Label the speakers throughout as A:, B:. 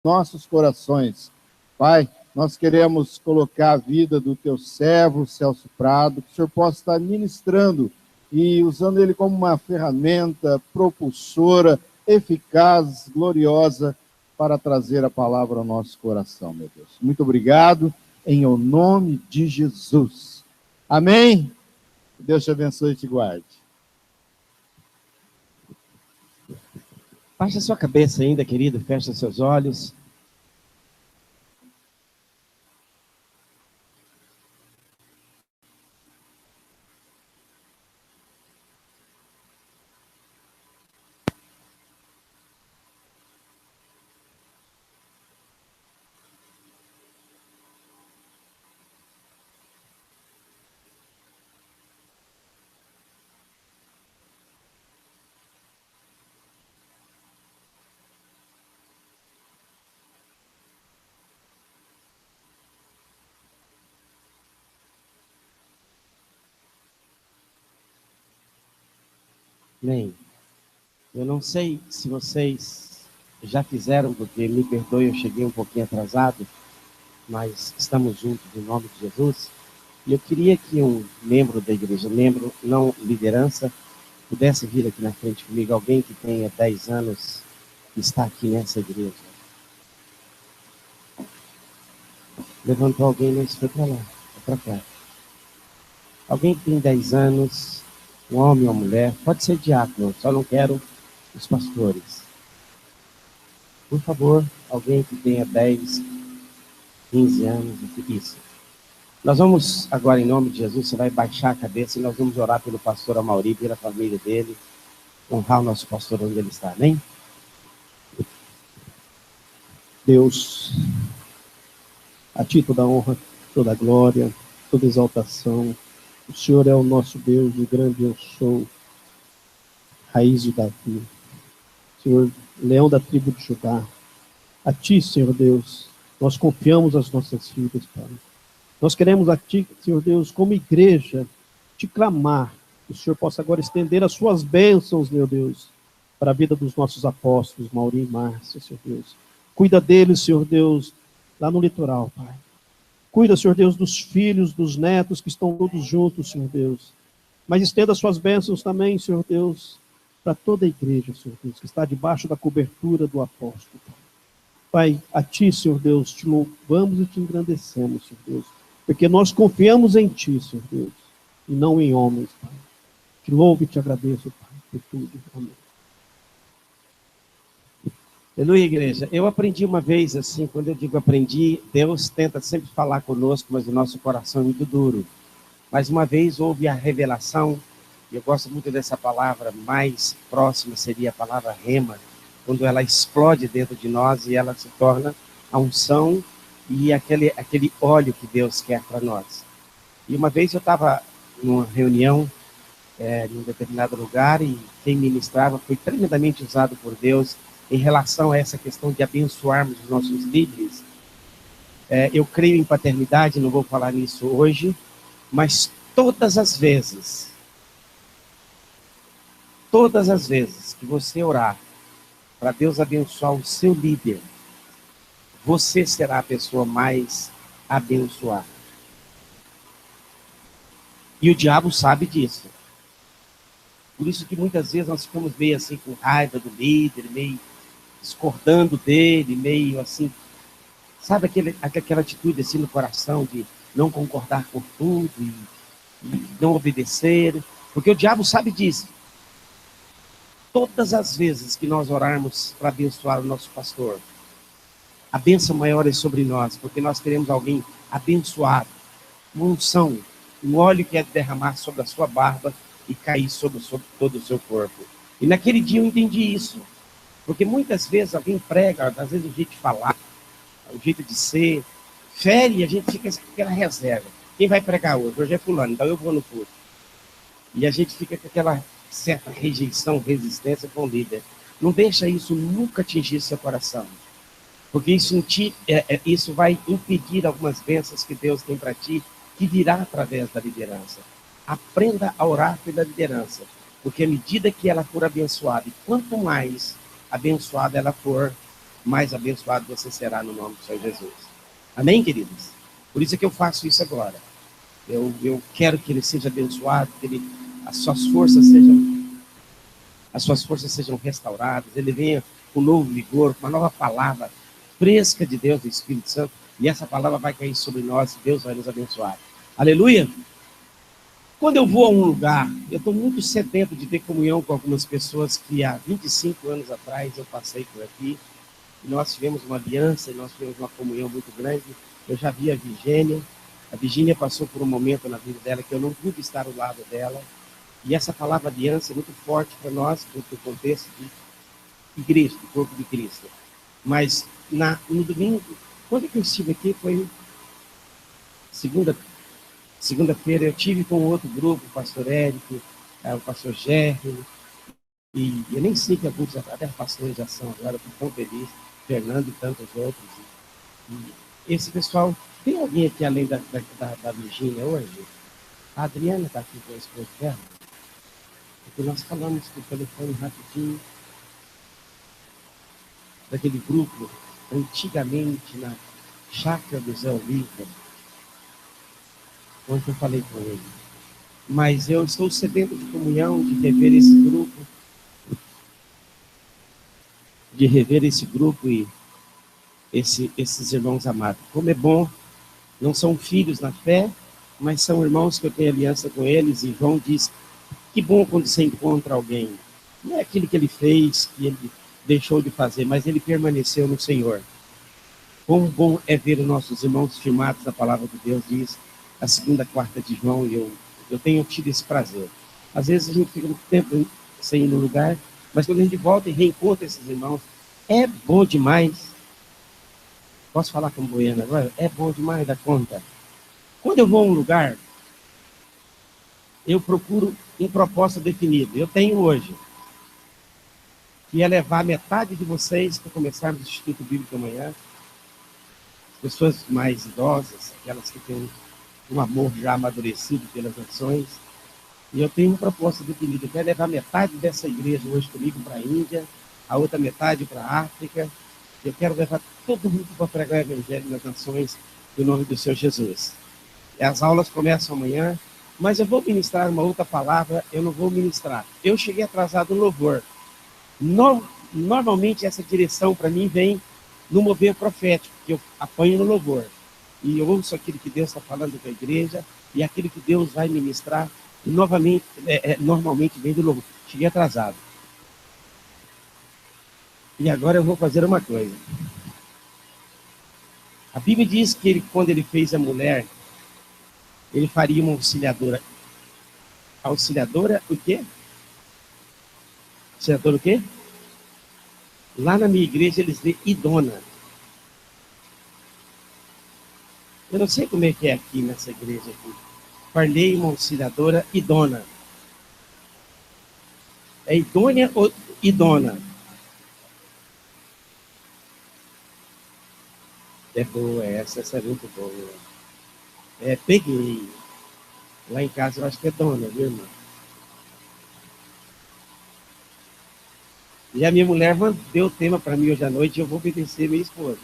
A: nossos corações. Pai, nós queremos colocar a vida do teu servo, Celso Prado, que o Senhor possa estar ministrando e usando ele como uma ferramenta propulsora, eficaz, gloriosa, para trazer a palavra ao nosso coração, meu Deus. Muito obrigado, em o nome de Jesus. Amém? Deus te abençoe e te guarde.
B: Baixa sua cabeça ainda, querido, fecha seus olhos. Bem, eu não sei se vocês já fizeram, porque me perdoe, eu cheguei um pouquinho atrasado, mas estamos juntos em nome de Jesus. E eu queria que um membro da igreja, membro, não liderança, pudesse vir aqui na frente comigo, alguém que tenha 10 anos, que está aqui nessa igreja. Levantou alguém, mas foi para lá, foi para cá. Alguém que tem 10 anos, um homem ou uma mulher, pode ser diácono, só não quero os pastores. Por favor, alguém que tenha 10, 15 anos, isso. Nós vamos agora, em nome de Jesus, você vai baixar a cabeça e nós vamos orar pelo pastor Amaury, pela família dele, honrar o nosso pastor onde ele está, amém?
C: Deus, a ti toda a honra, toda a glória, toda a exaltação. O Senhor é o nosso Deus, o grande eu sou, raiz de Davi. Senhor, leão da tribo de Judá. A ti, Senhor Deus, nós confiamos as nossas vidas, Pai. Nós queremos a ti, Senhor Deus, como igreja, te clamar, que o Senhor possa agora estender as suas bênçãos, meu Deus, para a vida dos nossos apóstolos, Maurinho e Márcia, Senhor Deus. Cuida deles, Senhor Deus, lá no litoral, Pai. Cuida, Senhor Deus, dos filhos, dos netos que estão todos juntos, Senhor Deus. Mas estenda as suas bênçãos também, Senhor Deus, para toda a igreja, Senhor Deus, que está debaixo da cobertura do apóstolo, Pai. Pai, a ti, Senhor Deus, te louvamos e te engrandecemos, Senhor Deus, porque nós confiamos em ti, Senhor Deus, e não em homens, Pai. Te louvo e te agradeço, Pai, por tudo. Amém.
B: Aleluia, igreja. Eu aprendi uma vez, assim, quando eu digo aprendi, Deus tenta sempre falar conosco, mas o nosso coração é muito duro. Mas uma vez houve a revelação, e eu gosto muito dessa palavra, mais próxima seria a palavra rema, quando ela explode dentro de nós e ela se torna a unção e aquele óleo que Deus quer para nós. E uma vez eu estava numa reunião, em um determinado lugar, e quem ministrava foi tremendamente usado por Deus em relação a essa questão de abençoarmos os nossos líderes. Eu creio em paternidade, não vou falar nisso hoje, mas todas as vezes que você orar para Deus abençoar o seu líder, você será a pessoa mais abençoada. E o diabo sabe disso. Por isso que muitas vezes nós ficamos meio assim com raiva do líder, meio discordando dele, meio assim, sabe aquela atitude assim no coração de não concordar com tudo e não obedecer, porque o diabo sabe disso. Todas as vezes que nós orarmos para abençoar o nosso pastor, a bênção maior é sobre nós, porque nós teremos alguém abençoado, uma unção, um óleo que é derramar sobre a sua barba e cair sobre todo o seu corpo. E naquele dia eu entendi isso. Porque muitas vezes alguém prega, às vezes o jeito de falar, o jeito de ser, fere e a gente fica com aquela reserva. Quem vai pregar hoje? Hoje é fulano, então eu vou no culto. E a gente fica com aquela certa rejeição, resistência com o líder. Não deixa isso nunca atingir seu coração. Porque isso vai impedir algumas bênçãos que Deus tem para ti, que virá através da liderança. Aprenda a orar pela liderança. Porque à medida que ela for abençoada, e quanto mais abençoada ela for, mais abençoado você será no nome do Senhor Jesus. Amém, queridos? Por isso é que eu faço isso agora. Eu quero que ele seja abençoado, que as suas forças sejam restauradas, ele venha com um novo vigor, com uma nova palavra fresca de Deus, do Espírito Santo, e essa palavra vai cair sobre nós, e Deus vai nos abençoar. Aleluia! Quando eu vou a um lugar, eu estou muito sedento de ter comunhão com algumas pessoas que há 25 anos atrás eu passei por aqui, e nós tivemos uma aliança, e nós tivemos uma comunhão muito grande. Eu já vi a Virgínia passou por um momento na vida dela que eu não pude estar ao lado dela, e essa palavra aliança é muito forte para nós, no contexto de igreja, do corpo de Cristo. Mas no domingo, quando eu estive aqui, foi segunda-feira, eu tive com outro grupo, o pastor Érico, o pastor Gerry, e eu nem sei que alguns até pastores já são agora, eu estou tão feliz, Fernando e tantos outros. E esse pessoal, tem alguém aqui além da Virgínia hoje? A Adriana está aqui com a esposa dela, porque nós falamos por telefone rapidinho, daquele grupo, antigamente na chácara do Zé Oliva, onde eu falei com ele. Mas eu estou sedento de comunhão, de rever esse grupo e esses irmãos amados. Como é bom, não são filhos na fé, mas são irmãos que eu tenho aliança com eles, e João diz, que bom quando você encontra alguém. Não é aquilo que ele fez, que ele deixou de fazer, mas ele permaneceu no Senhor. Quão bom é ver os nossos irmãos firmados na palavra de Deus, diz a segunda quarta de João, e eu tenho tido esse prazer. Às vezes a gente fica muito tempo sem ir no lugar, mas quando a gente volta e reencontra esses irmãos, é bom demais. Posso falar como goiano agora? É bom demais da conta. Quando eu vou a um lugar, eu procuro um propósito definido. Eu tenho hoje, que é levar metade de vocês para começarmos o Instituto Bíblico amanhã, pessoas mais idosas, aquelas que têm um amor já amadurecido pelas ações. E eu tenho um propósito definido, que é levar metade dessa igreja hoje comigo para a Índia, a outra metade para a África. Eu quero levar todo mundo para pregar o Evangelho nas nações, em nome do Senhor Jesus. E as aulas começam amanhã, mas eu vou ministrar uma outra palavra, eu não vou ministrar. Eu cheguei atrasado no louvor. Normalmente essa direção para mim vem no mover profético, que eu apanho no louvor. E eu ouço aquilo que Deus está falando com a igreja, e aquilo que Deus vai ministrar, e novamente, normalmente vem do louvor. Cheguei atrasado. E agora eu vou fazer uma coisa. A Bíblia diz que quando ele fez a mulher, ele faria uma auxiliadora. Auxiliadora o quê? Auxiliadora o quê? Lá na minha igreja eles lêem idona. Eu não sei como é que é aqui nessa igreja aqui. Farlei uma auxiliadora idona. É idônea ou idona? É boa essa é muito boa. Peguei. Lá em casa eu acho que é dona, viu, irmão? E a minha mulher deu o tema para mim hoje à noite e eu vou obedecer minha esposa.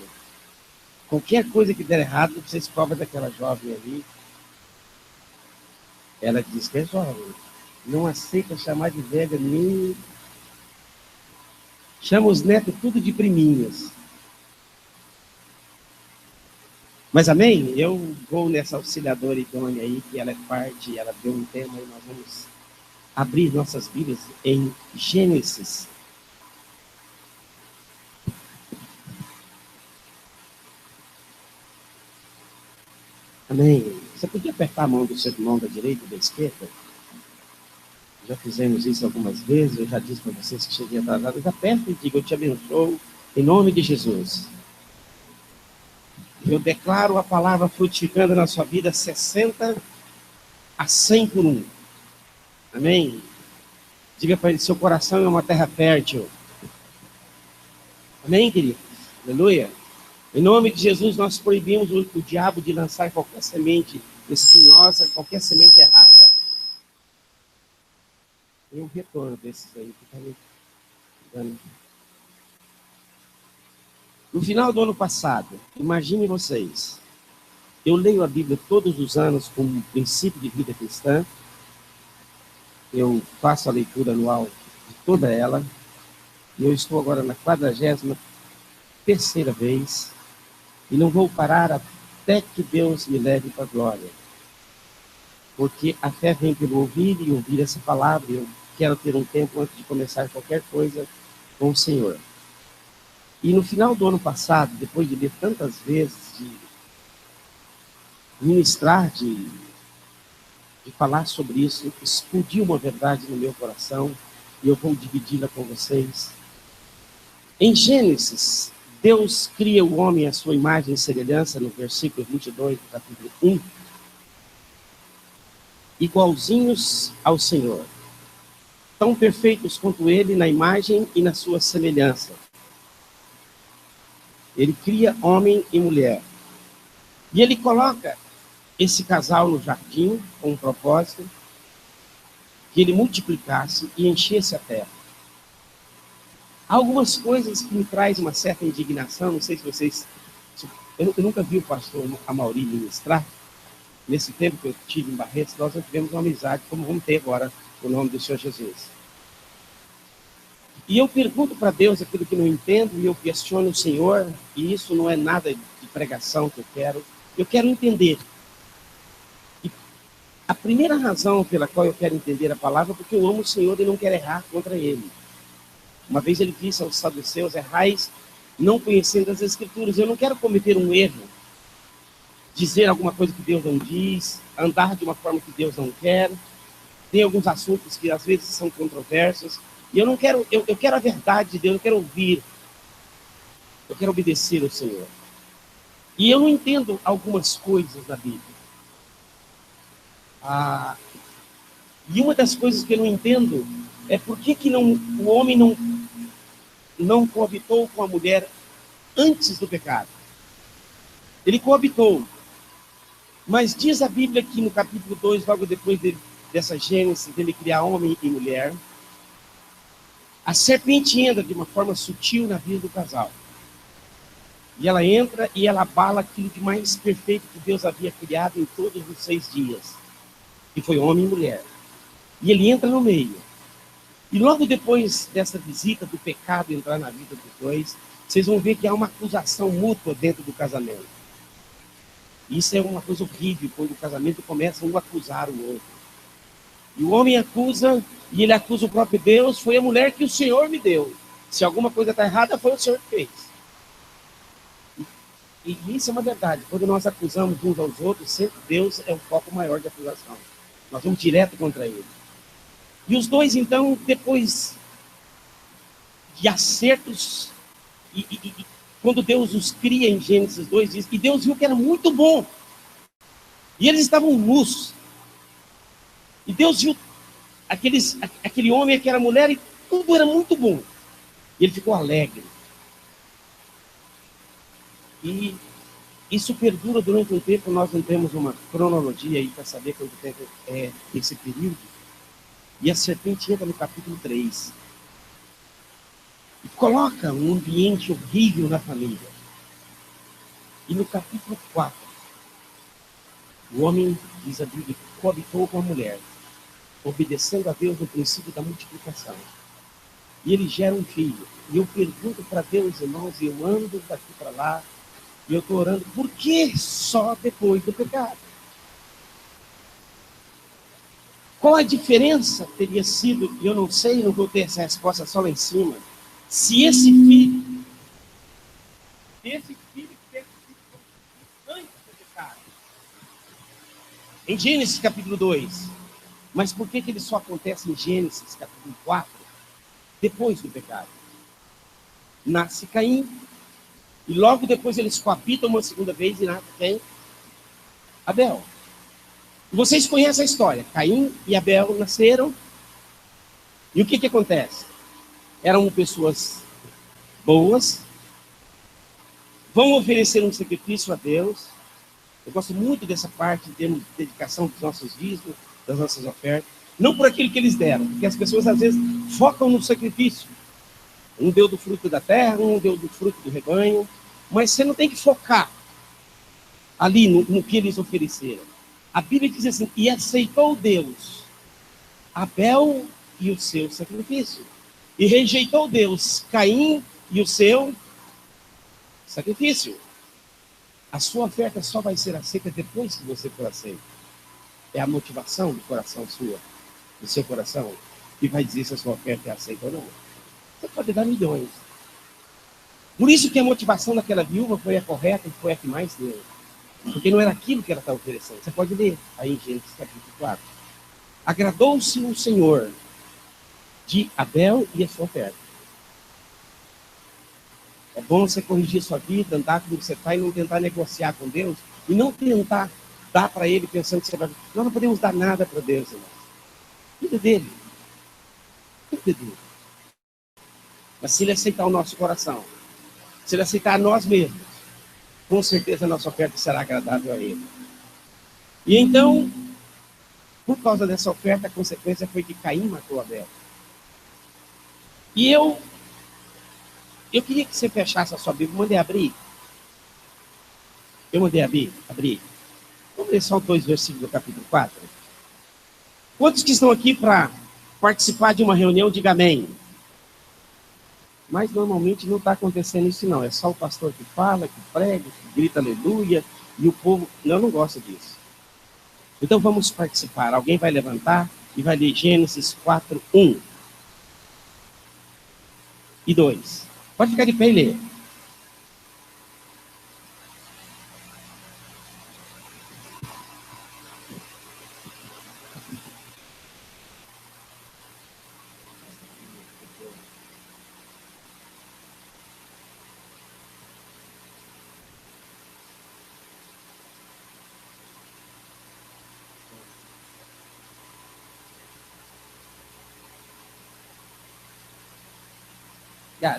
B: Qualquer coisa que der errado, vocês cobram daquela jovem ali. Ela diz que é jovem. Não aceita chamar de velha nem... Chama os netos tudo de priminhas. Mas amém? Eu vou nessa auxiliadora idônea aí, que ela é parte, ela deu um tema e nós vamos abrir nossas Bíblias em Gênesis. Amém? Você podia apertar a mão do seu irmão da direita e da esquerda? Já fizemos isso algumas vezes, eu já disse para vocês que cheguei atrasado. Aperta e diga, eu te abençoo, em nome de Jesus. Eu declaro a palavra frutificando na sua vida 60 a 100 por 1. Amém? Diga para ele, seu coração é uma terra fértil. Amém, querido? Aleluia. Em nome de Jesus, nós proibimos o diabo de lançar qualquer semente espinhosa, qualquer semente errada. Tem um retorno desses aí que está me dando. No final do ano passado, imagine vocês, eu leio a Bíblia todos os anos como um princípio de vida cristã, eu faço a leitura anual de toda ela, e eu estou agora na 43ª vez, e não vou parar até que Deus me leve para a glória. Porque a fé vem pelo ouvir e ouvir essa palavra, e eu quero ter um tempo antes de começar qualquer coisa com o Senhor. E no final do ano passado, depois de ler tantas vezes, de ministrar, de falar sobre isso, explodiu uma verdade no meu coração, e eu vou dividi-la com vocês. Em Gênesis, Deus cria o homem à sua imagem e semelhança, no versículo 22 do capítulo 1, igualzinhos ao Senhor, tão perfeitos quanto ele na imagem e na sua semelhança. Ele cria homem e mulher. E ele coloca esse casal no jardim com um propósito, que ele multiplicasse e enchesse a terra. Há algumas coisas que me trazem uma certa indignação, não sei se vocês... Eu nunca vi o pastor Amaury ministrar. Nesse tempo que eu tive em Barretos, nós não tivemos uma amizade como vamos ter agora, no nome do Senhor Jesus. E eu pergunto para Deus aquilo que não entendo, e eu questiono o Senhor, e isso não é nada de pregação que eu quero entender. E a primeira razão pela qual eu quero entender a palavra é porque eu amo o Senhor e não quero errar contra Ele. Uma vez ele disse aos saduceus: errais não conhecendo as Escrituras. Eu não quero cometer um erro, dizer alguma coisa que Deus não diz, andar de uma forma que Deus não quer. Tem alguns assuntos que às vezes são controversos. E eu não quero, eu quero a verdade de Deus, eu quero ouvir. Eu quero obedecer ao Senhor. E eu não entendo algumas coisas da Bíblia. E uma das coisas que eu não entendo é por que o homem não coabitou com a mulher antes do pecado. Ele coabitou. Mas diz a Bíblia que no capítulo 2, logo depois dessa Gênesis, dele criar homem e mulher, a serpente entra de uma forma sutil na vida do casal. E ela entra e ela abala aquilo de mais perfeito que Deus havia criado em todos os 6 dias. Que foi homem e mulher. E ele entra no meio. E logo depois dessa visita do pecado entrar na vida dos dois, vocês vão ver que há uma acusação mútua dentro do casamento. Isso é uma coisa horrível, quando o casamento começa um a acusar o outro. E o homem acusa, e ele acusa o próprio Deus: foi a mulher que o Senhor me deu. Se alguma coisa está errada, foi o Senhor que fez. E isso é uma verdade. Quando nós acusamos uns aos outros, sempre Deus é o foco maior de acusação. Nós vamos direto contra ele. E os dois, então, depois de acertos, quando Deus os cria em Gênesis 2, diz que Deus viu que era muito bom. E eles estavam nus. E Deus viu aquele homem e aquela mulher, e tudo era muito bom. E ele ficou alegre. E isso perdura durante um tempo. Nós não temos uma cronologia aí para saber quanto tempo é esse período. E a serpente entra no capítulo 3. E coloca um ambiente horrível na família. E no capítulo 4, o homem, diz a Bíblia, coabitou com a mulher, obedecendo a Deus no princípio da multiplicação. E ele gera um filho. E eu pergunto para Deus, irmãos, e eu ando daqui para lá, e eu estou orando: por que só depois do pecado? Qual a diferença teria sido? Eu não sei, não vou ter essa resposta só lá em cima. Se esse filho tivesse sido antes do pecado. Em Gênesis capítulo 2. Mas por que ele só acontece em Gênesis capítulo 4? Depois do pecado. Nasce Caim. E logo depois eles coabitam uma segunda vez e nasce quem? Abel. E vocês conhecem a história. Caim e Abel nasceram. E o que acontece? Eram pessoas boas. Vão oferecer um sacrifício a Deus. Eu gosto muito dessa parte, temos dedicação dos nossos dízimos, das nossas ofertas. Não por aquilo que eles deram, porque as pessoas às vezes focam no sacrifício. Um deu do fruto da terra, um deu do fruto do rebanho. Mas você não tem que focar ali no que eles ofereceram. A Bíblia diz assim, e aceitou Deus Abel e o seu sacrifício. E rejeitou Deus Caim e o seu sacrifício. A sua oferta só vai ser aceita depois que você for aceito. É a motivação do coração sua, do seu coração, que vai dizer se a sua oferta é aceita ou não. Você pode dar milhões. Por isso que a motivação daquela viúva foi a correta e foi a que mais deu. Porque não era aquilo que ela estava oferecendo. Você pode ler aí em Gênesis capítulo 4. Agradou-se o Senhor de Abel e a sua oferta. É bom você corrigir sua vida, andar como você está e não tentar negociar com Deus e não tentar dar para Ele pensando que você vai... Nós não podemos dar nada para Deus, irmão. Tudo é dele. Tudo é dele. Mas se Ele aceitar o nosso coração, se Ele aceitar nós mesmos, com certeza a nossa oferta será agradável a Ele. E então, por causa dessa oferta, a consequência foi que Caim matou Abel. E eu queria que você fechasse a sua Bíblia. Mandei abrir. Eu mandei abrir. Vamos ler só 2 versículos do capítulo 4. Quantos que estão aqui para participar de uma reunião, diga amém. Mas normalmente não está acontecendo isso não. É só o pastor que fala, que prega, que grita aleluia. E o povo não gosta disso. Então vamos participar. Alguém vai levantar e vai ler Gênesis 4, 1 e 2. Pode ficar de pé e ler.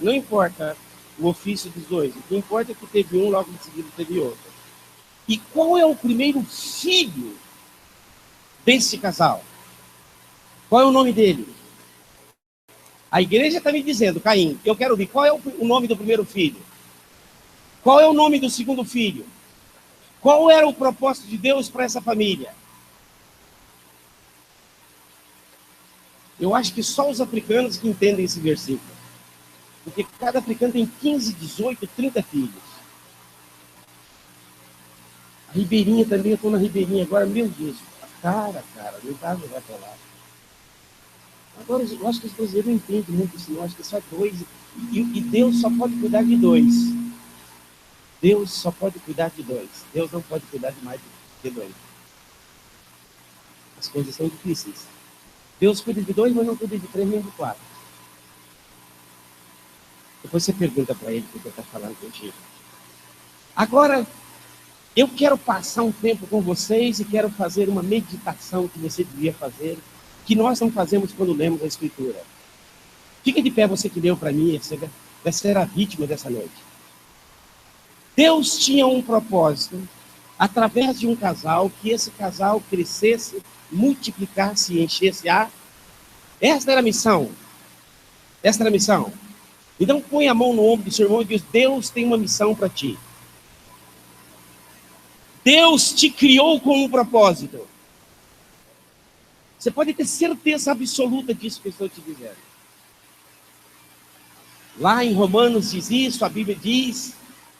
B: Não importa o ofício dos dois. O que importa é que teve um, logo em seguida teve outro. E qual é o primeiro filho desse casal? Qual é o nome dele? A igreja está me dizendo, Caim, eu quero ouvir, qual é o nome do primeiro filho? Qual é o nome do segundo filho? Qual era o propósito de Deus para essa família? Eu acho que só os africanos que entendem esse versículo. Porque cada africano tem 15, 18, 30 filhos. A ribeirinha também, eu estou na ribeirinha agora, meu Deus. Cara, não dá, não vai para lá. Agora, eu acho que os brasileiros não entendem muito isso, não. Acho que só 2. E Deus só pode cuidar de 2. Deus só pode cuidar de 2. Deus não pode cuidar de mais de 2. As coisas são difíceis. Deus cuida de 2, mas não cuida de 3 nem de 4. Depois você pergunta para ele o que eu estou falando contigo. Agora, eu quero passar um tempo com vocês e quero fazer uma meditação que você devia fazer, que nós não fazemos quando lemos a Escritura. Fica de pé você que deu para mim, você vai ser a vítima dessa noite. Deus tinha um propósito, através de um casal, que esse casal crescesse, multiplicasse e enchesse a... Esta era a missão. Esta era a missão. Então põe a mão no ombro do seu irmão e diz, Deus tem uma missão para ti. Deus te criou com um propósito. Você pode ter certeza absoluta disso que eu estou te dizendo. Lá em Romanos diz isso, a Bíblia diz,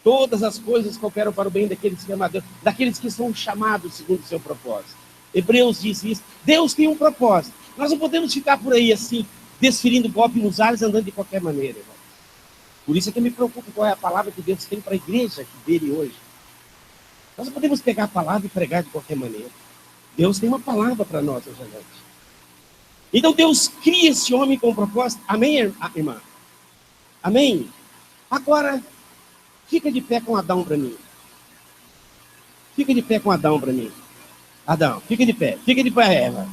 B: todas as coisas cooperam para o bem daqueles que amam a Deus, daqueles que são chamados segundo o seu propósito. Hebreus diz isso. Deus tem um propósito. Nós não podemos ficar por aí assim, desferindo golpe nos ares, andando de qualquer maneira, irmão. Por isso é que eu me preocupo qual é a palavra que Deus tem para a igreja dele hoje. Nós não podemos pegar a palavra e pregar de qualquer maneira. Deus tem uma palavra para nós hoje à noite. Então Deus cria esse homem com um propósito. Amém, irmã? Amém? Agora, fica de pé com Adão para mim. Fica de pé com Adão para mim. Adão, fica de pé. Fica de pé, Eva.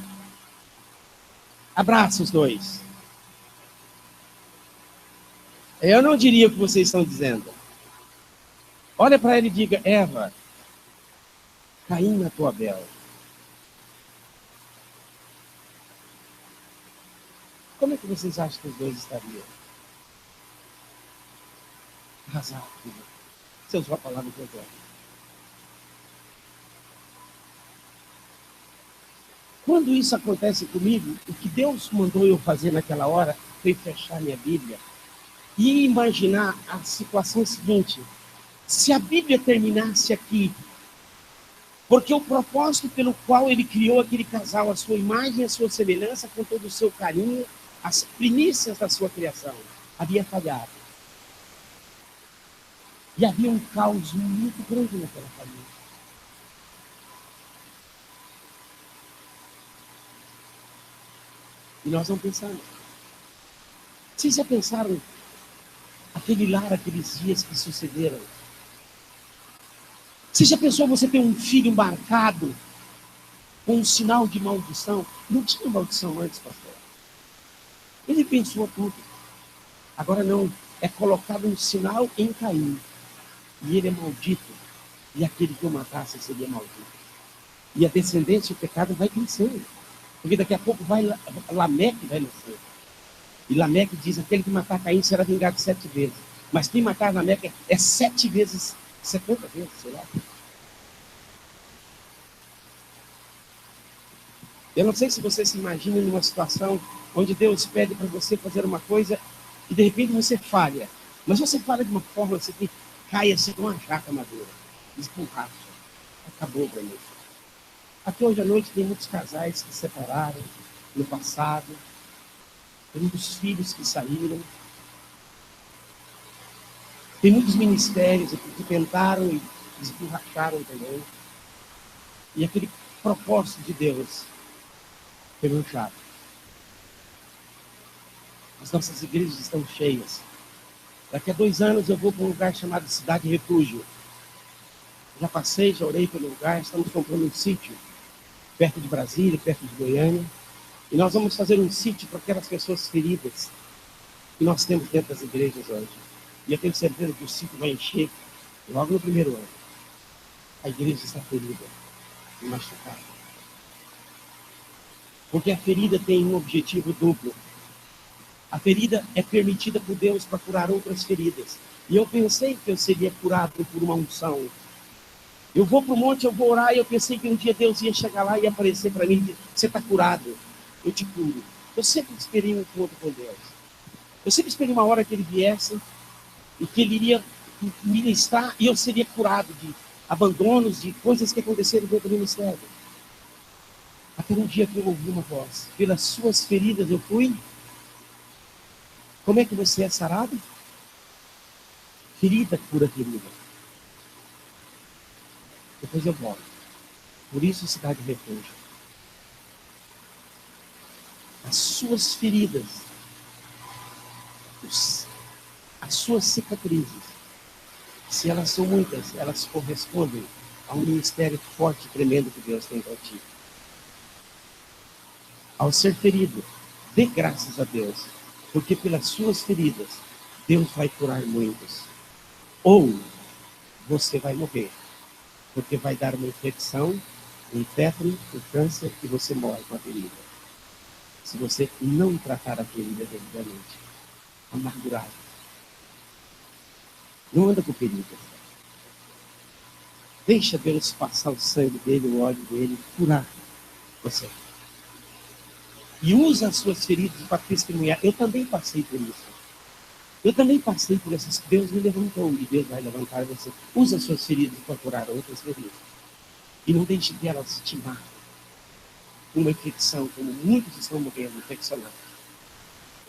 B: Abraça os dois. Eu não diria o que vocês estão dizendo. Olha para ele e diga, Eva, Caim matou Abel. Como é que vocês acham que os dois estariam? Arrasados. Você usou a palavra que eu quero. Quando isso acontece comigo, o que Deus mandou eu fazer naquela hora foi fechar minha Bíblia e imaginar a situação seguinte: se a Bíblia terminasse aqui, porque o propósito pelo qual ele criou aquele casal, a sua imagem e a sua semelhança, com todo o seu carinho, as primícias da sua criação, havia falhado. E havia um caos muito grande naquela família. E nós não pensamos. Vocês já pensaram aquele lar, aqueles dias que sucederam? Você já pensou você ter um filho marcado com um sinal de maldição? Não tinha maldição antes, pastor. Ele pensou tudo. Agora não, é colocado um sinal em Caim. E ele é maldito. E aquele que o matasse seria maldito. E a descendência, o pecado vai crescendo. Porque daqui a pouco Lameque vai nascer. E Lameque diz: aquele que matar Caim será vingado 7 vezes. Mas quem matar Lameque é 7 vezes, 70 vezes, sei lá. Eu não sei se você se imagina numa situação onde Deus pede para você fazer uma coisa e de repente você falha. Mas você falha de uma forma assim que cai assim com uma jaca madura. Esborracha. Acabou para mim. Aqui hoje à noite tem muitos casais que se separaram no passado. Tem muitos filhos que saíram. Tem muitos ministérios que tentaram e esborracharam também. E aquele propósito de Deus foi manchado. As nossas igrejas estão cheias. Daqui a 2 anos eu vou para um lugar chamado Cidade Refúgio. Já passei, já orei pelo lugar. Estamos comprando um sítio perto de Brasília, perto de Goiânia. E nós vamos fazer um sítio para aquelas pessoas feridas que nós temos dentro das igrejas hoje. E eu tenho certeza que o sítio vai encher logo no primeiro ano. A igreja está ferida e machucada. Porque a ferida tem um objetivo duplo. A ferida é permitida por Deus para curar outras feridas. E eu pensei que eu seria curado por uma unção. Eu vou para o monte, eu vou orar, e eu pensei que um dia Deus ia chegar lá e aparecer para mim e dizer: você está curado, eu te curo. Eu sempre esperei um encontro com Deus. Eu sempre esperei uma hora que Ele viesse e que Ele iria ministrar e eu seria curado de abandonos, de coisas que aconteceram dentro do ministério. Até um dia que eu ouvi uma voz: pelas suas feridas eu fui. Como é que você é sarado? Ferida cura ferida. Depois eu volto. Por isso, Cidade Refúgio. As suas feridas, as suas cicatrizes, se elas são muitas, elas correspondem a um ministério forte e tremendo que Deus tem para ti. Ao ser ferido, dê graças a Deus, porque pelas suas feridas, Deus vai curar muitos. Ou você vai morrer, porque vai dar uma infecção, um tétano, um câncer, e você morre com a ferida. Se você não tratar a ferida devidamente, amargurado. Não anda com ferida. Deixa Deus passar o sangue dele, o óleo dele, curar você. E usa as suas feridas para testemunhar. Eu também passei por isso. Eu também passei por essas. Deus me levantou e Deus vai levantar você. Usa as suas feridas para curar outras feridas. E não deixe delas te matar. Uma infecção, como muitos estão morrendo, infeccionados.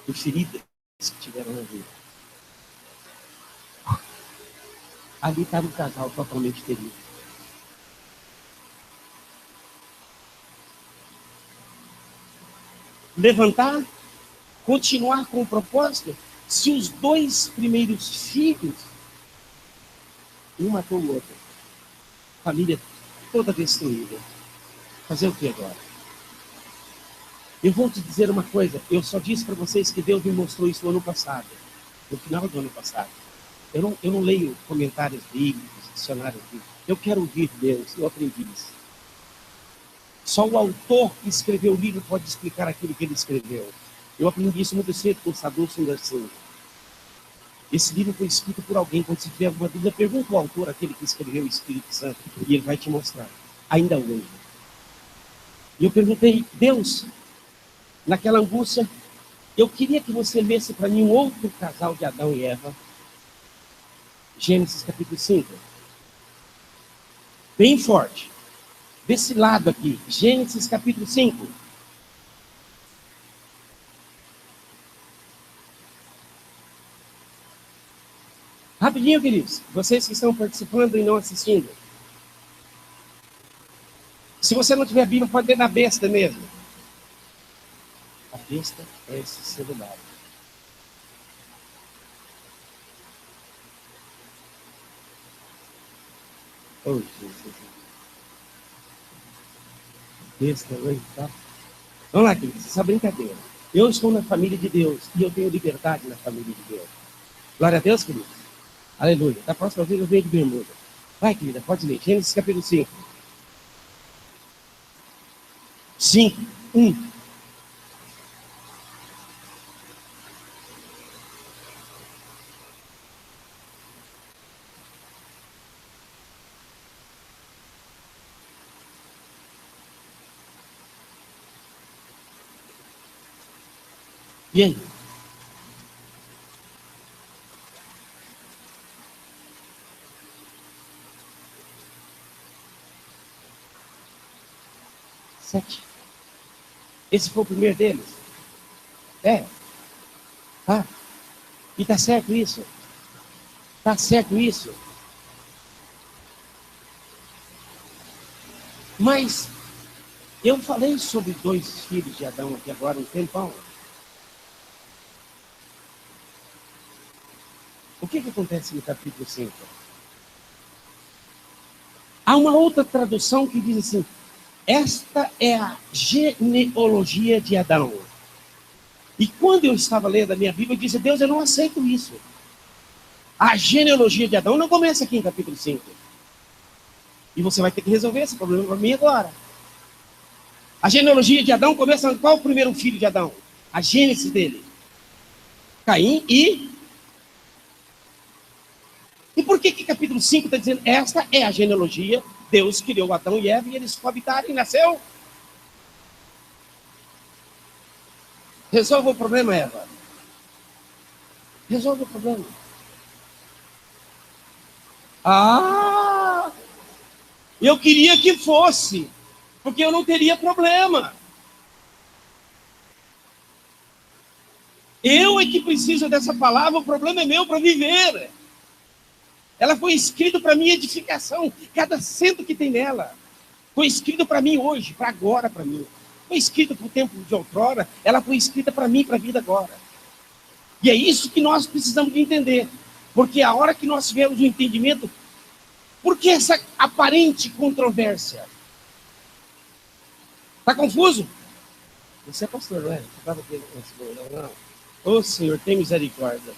B: Por feridas que tiveram na vida. Ali estava um casal totalmente ferido. Levantar, continuar com o propósito. Se os 2 primeiros filhos, um matou o outro, família toda destruída, fazer o que agora? Eu vou te dizer uma coisa, eu só disse para vocês que Deus me mostrou isso no ano passado, no final do ano passado. Eu não leio comentários bíblicos, dicionários bíblicos. Eu quero ouvir Deus, eu aprendi isso. Só o autor que escreveu o livro pode explicar aquilo que ele escreveu. Eu aprendi isso muito cedo com o Sadhu Sundar Singh. Esse livro foi escrito por alguém. Quando você tiver alguma dúvida, pergunta ao autor, aquele que escreveu o Espírito Santo, e ele vai te mostrar. Ainda hoje. E eu perguntei, Deus, naquela angústia, eu queria que você lesse para mim um outro casal de Adão e Eva. Gênesis capítulo 5. Bem forte. Desse lado aqui. Gênesis capítulo 5. Rapidinho, queridos. Vocês que estão participando e não assistindo. Se você não tiver Bíblia, pode ler na besta mesmo. A besta é esse celular. Oh, Jesus. Besta, tá? Vamos lá, queridos. Essa brincadeira. Eu estou na família de Deus e eu tenho liberdade na família de Deus. Glória a Deus, queridos. Aleluia. Da próxima vez eu venho de bermuda. Vai, querida, pode ler. Gênesis capítulo 5. 5, 1. E aí? Esse foi o primeiro deles. E está certo isso? Está certo isso? Mas eu falei sobre 2 filhos de Adão aqui agora um tempão. O que acontece no capítulo 5? Há uma outra tradução que diz assim: esta é a genealogia de Adão. E quando eu estava lendo a minha Bíblia, eu disse: Deus, eu não aceito isso. A genealogia de Adão não começa aqui em capítulo 5. E você vai ter que resolver esse problema para mim agora. A genealogia de Adão começa com qual o primeiro filho de Adão? A gênese dele. Caim e... E por que capítulo 5 está dizendo esta é a genealogia? Deus criou Adão e Eva e eles coabitaram e nasceu. Resolva o problema, Eva. Resolva o problema. Eu queria que fosse, porque eu não teria problema. Eu é que preciso dessa palavra, o problema é meu para viver. Ela foi escrita para minha edificação, cada cento que tem nela. Foi escrita para mim hoje, para agora para mim. Foi escrita para o tempo de outrora, ela foi escrita para mim, para a vida agora. E é isso que nós precisamos de entender. Porque a hora que nós tivermos o entendimento, por que essa aparente controvérsia? Está confuso? Você é pastor, não é? Não. Ô Senhor, tem misericórdia.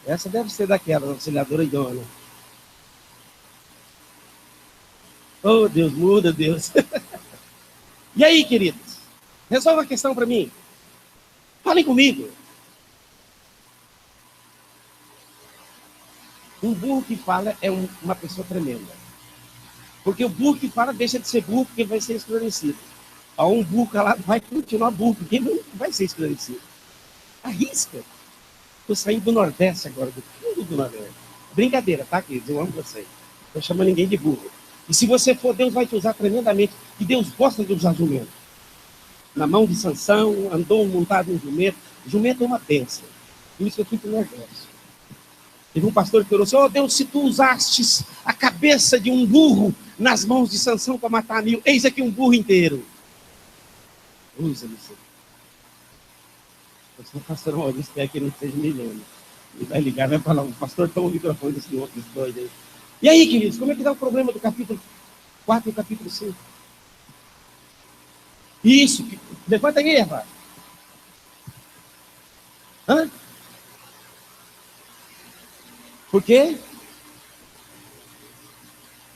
B: Essa deve ser daquela, auxiliadora idônea. Oh, Deus, muda, Deus. E aí, queridos? Resolva a questão para mim. Falem comigo. Um burro que fala é uma pessoa tremenda. Porque o burro que fala deixa de ser burro porque vai ser esclarecido. Um burro calado vai continuar burro porque não vai ser esclarecido. Arrisca. Estou saindo do Nordeste agora, do fundo do Nordeste. Brincadeira, tá, queridos? Eu amo vocês. Não estou chamando ninguém de burro. E se você for, Deus vai te usar tremendamente. E Deus gosta de usar jumento. Na mão de Sansão, andou montado em jumento. Jumento é uma bênção. Por isso eu fui para o Nordeste. Teve um pastor que falou assim: oh Deus, se tu usastes a cabeça de um burro nas mãos de Sansão para matar 1000, eis aqui um burro inteiro. Usa-me, Senhor. O pastor Maurício quer que não seja milhões. Ele vai ligar, vai falar: o pastor toma o microfone desse outro dois aí. E aí, queridos, como é que dá o problema do capítulo 4 e o capítulo 5? Isso, levanta aí, Eva. Por quê?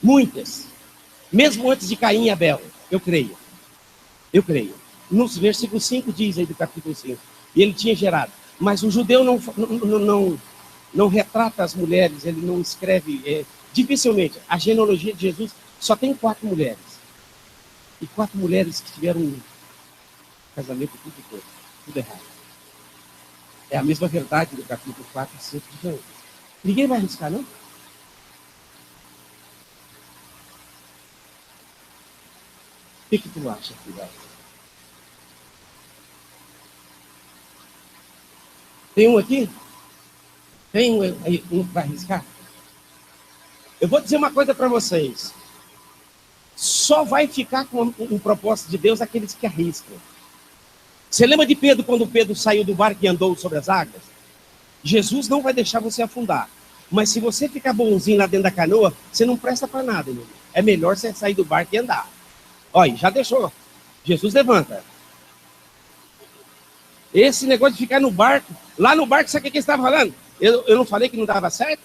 B: Muitas. Mesmo antes de Caim e Abel, eu creio. Eu creio. No versículo 5 diz aí do capítulo 5. E ele tinha gerado. Mas o judeu não não retrata as mulheres, ele não escreve, dificilmente. A genealogia de Jesus só tem 4 mulheres. E 4 mulheres que tiveram um casamento tudo errado. É a mesma verdade do capítulo 4 e 5 de Gênesis. Ninguém vai arriscar, não? O que tu acha, filha? Tem um aqui? Tem um para arriscar? Eu vou dizer uma coisa para vocês. Só vai ficar com um propósito de Deus aqueles que arriscam. Você lembra de Pedro, quando Pedro saiu do barco e andou sobre as águas? Jesus não vai deixar você afundar. Mas se você ficar bonzinho lá dentro da canoa, você não presta para nada, meu. É melhor você sair do barco e andar. Olha, já deixou. Jesus levanta. Esse negócio de ficar no barco, lá no barco, sabe o que ele estava falando? Eu não falei que não dava certo?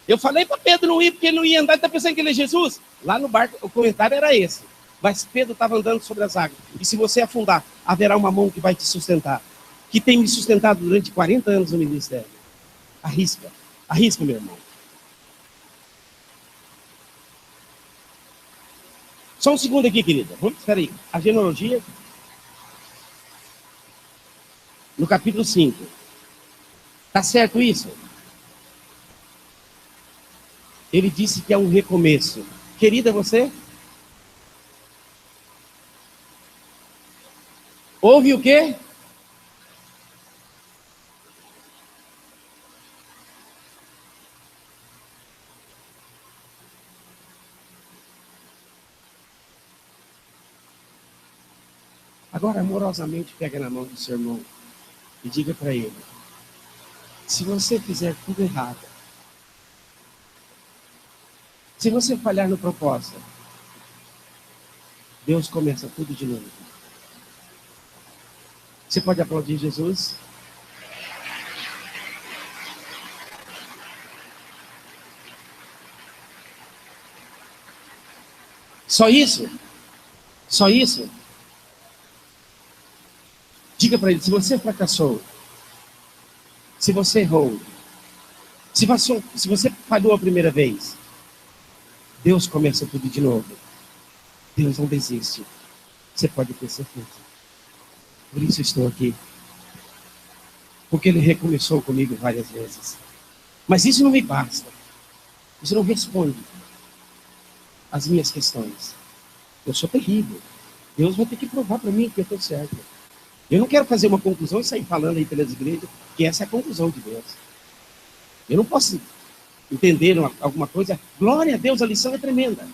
B: Eu falei para Pedro não ir, porque ele não ia andar, ele está pensando que ele é Jesus? Lá no barco, o comentário era esse. Mas Pedro estava andando sobre as águas. E se você afundar, haverá uma mão que vai te sustentar. Que tem me sustentado durante 40 anos no ministério. Arrisca. Arrisca, meu irmão. Só um segundo aqui, querida. Espera aí. A genealogia. No capítulo 5. Tá certo isso? Ele disse que é um recomeço. Querida, você? Houve o quê? Agora, amorosamente, pega na mão do seu irmão e diga para ele: se você fizer tudo errado, se você falhar no propósito, Deus começa tudo de novo. Você pode aplaudir Jesus? Só isso? Só isso? Diga para ele: se você fracassou, se você errou, se você falhou a primeira vez, Deus começa tudo de novo. Deus não desiste. Você pode ter certeza. Por isso estou aqui. Porque Ele recomeçou comigo várias vezes. Mas isso não me basta. Isso não responde às minhas questões. Eu sou terrível. Deus vai ter que provar para mim que eu estou certo. Eu não quero fazer uma conclusão e sair falando aí pelas igrejas que essa é a conclusão de Deus. Eu não posso entender alguma coisa. Glória a Deus, a lição é tremenda.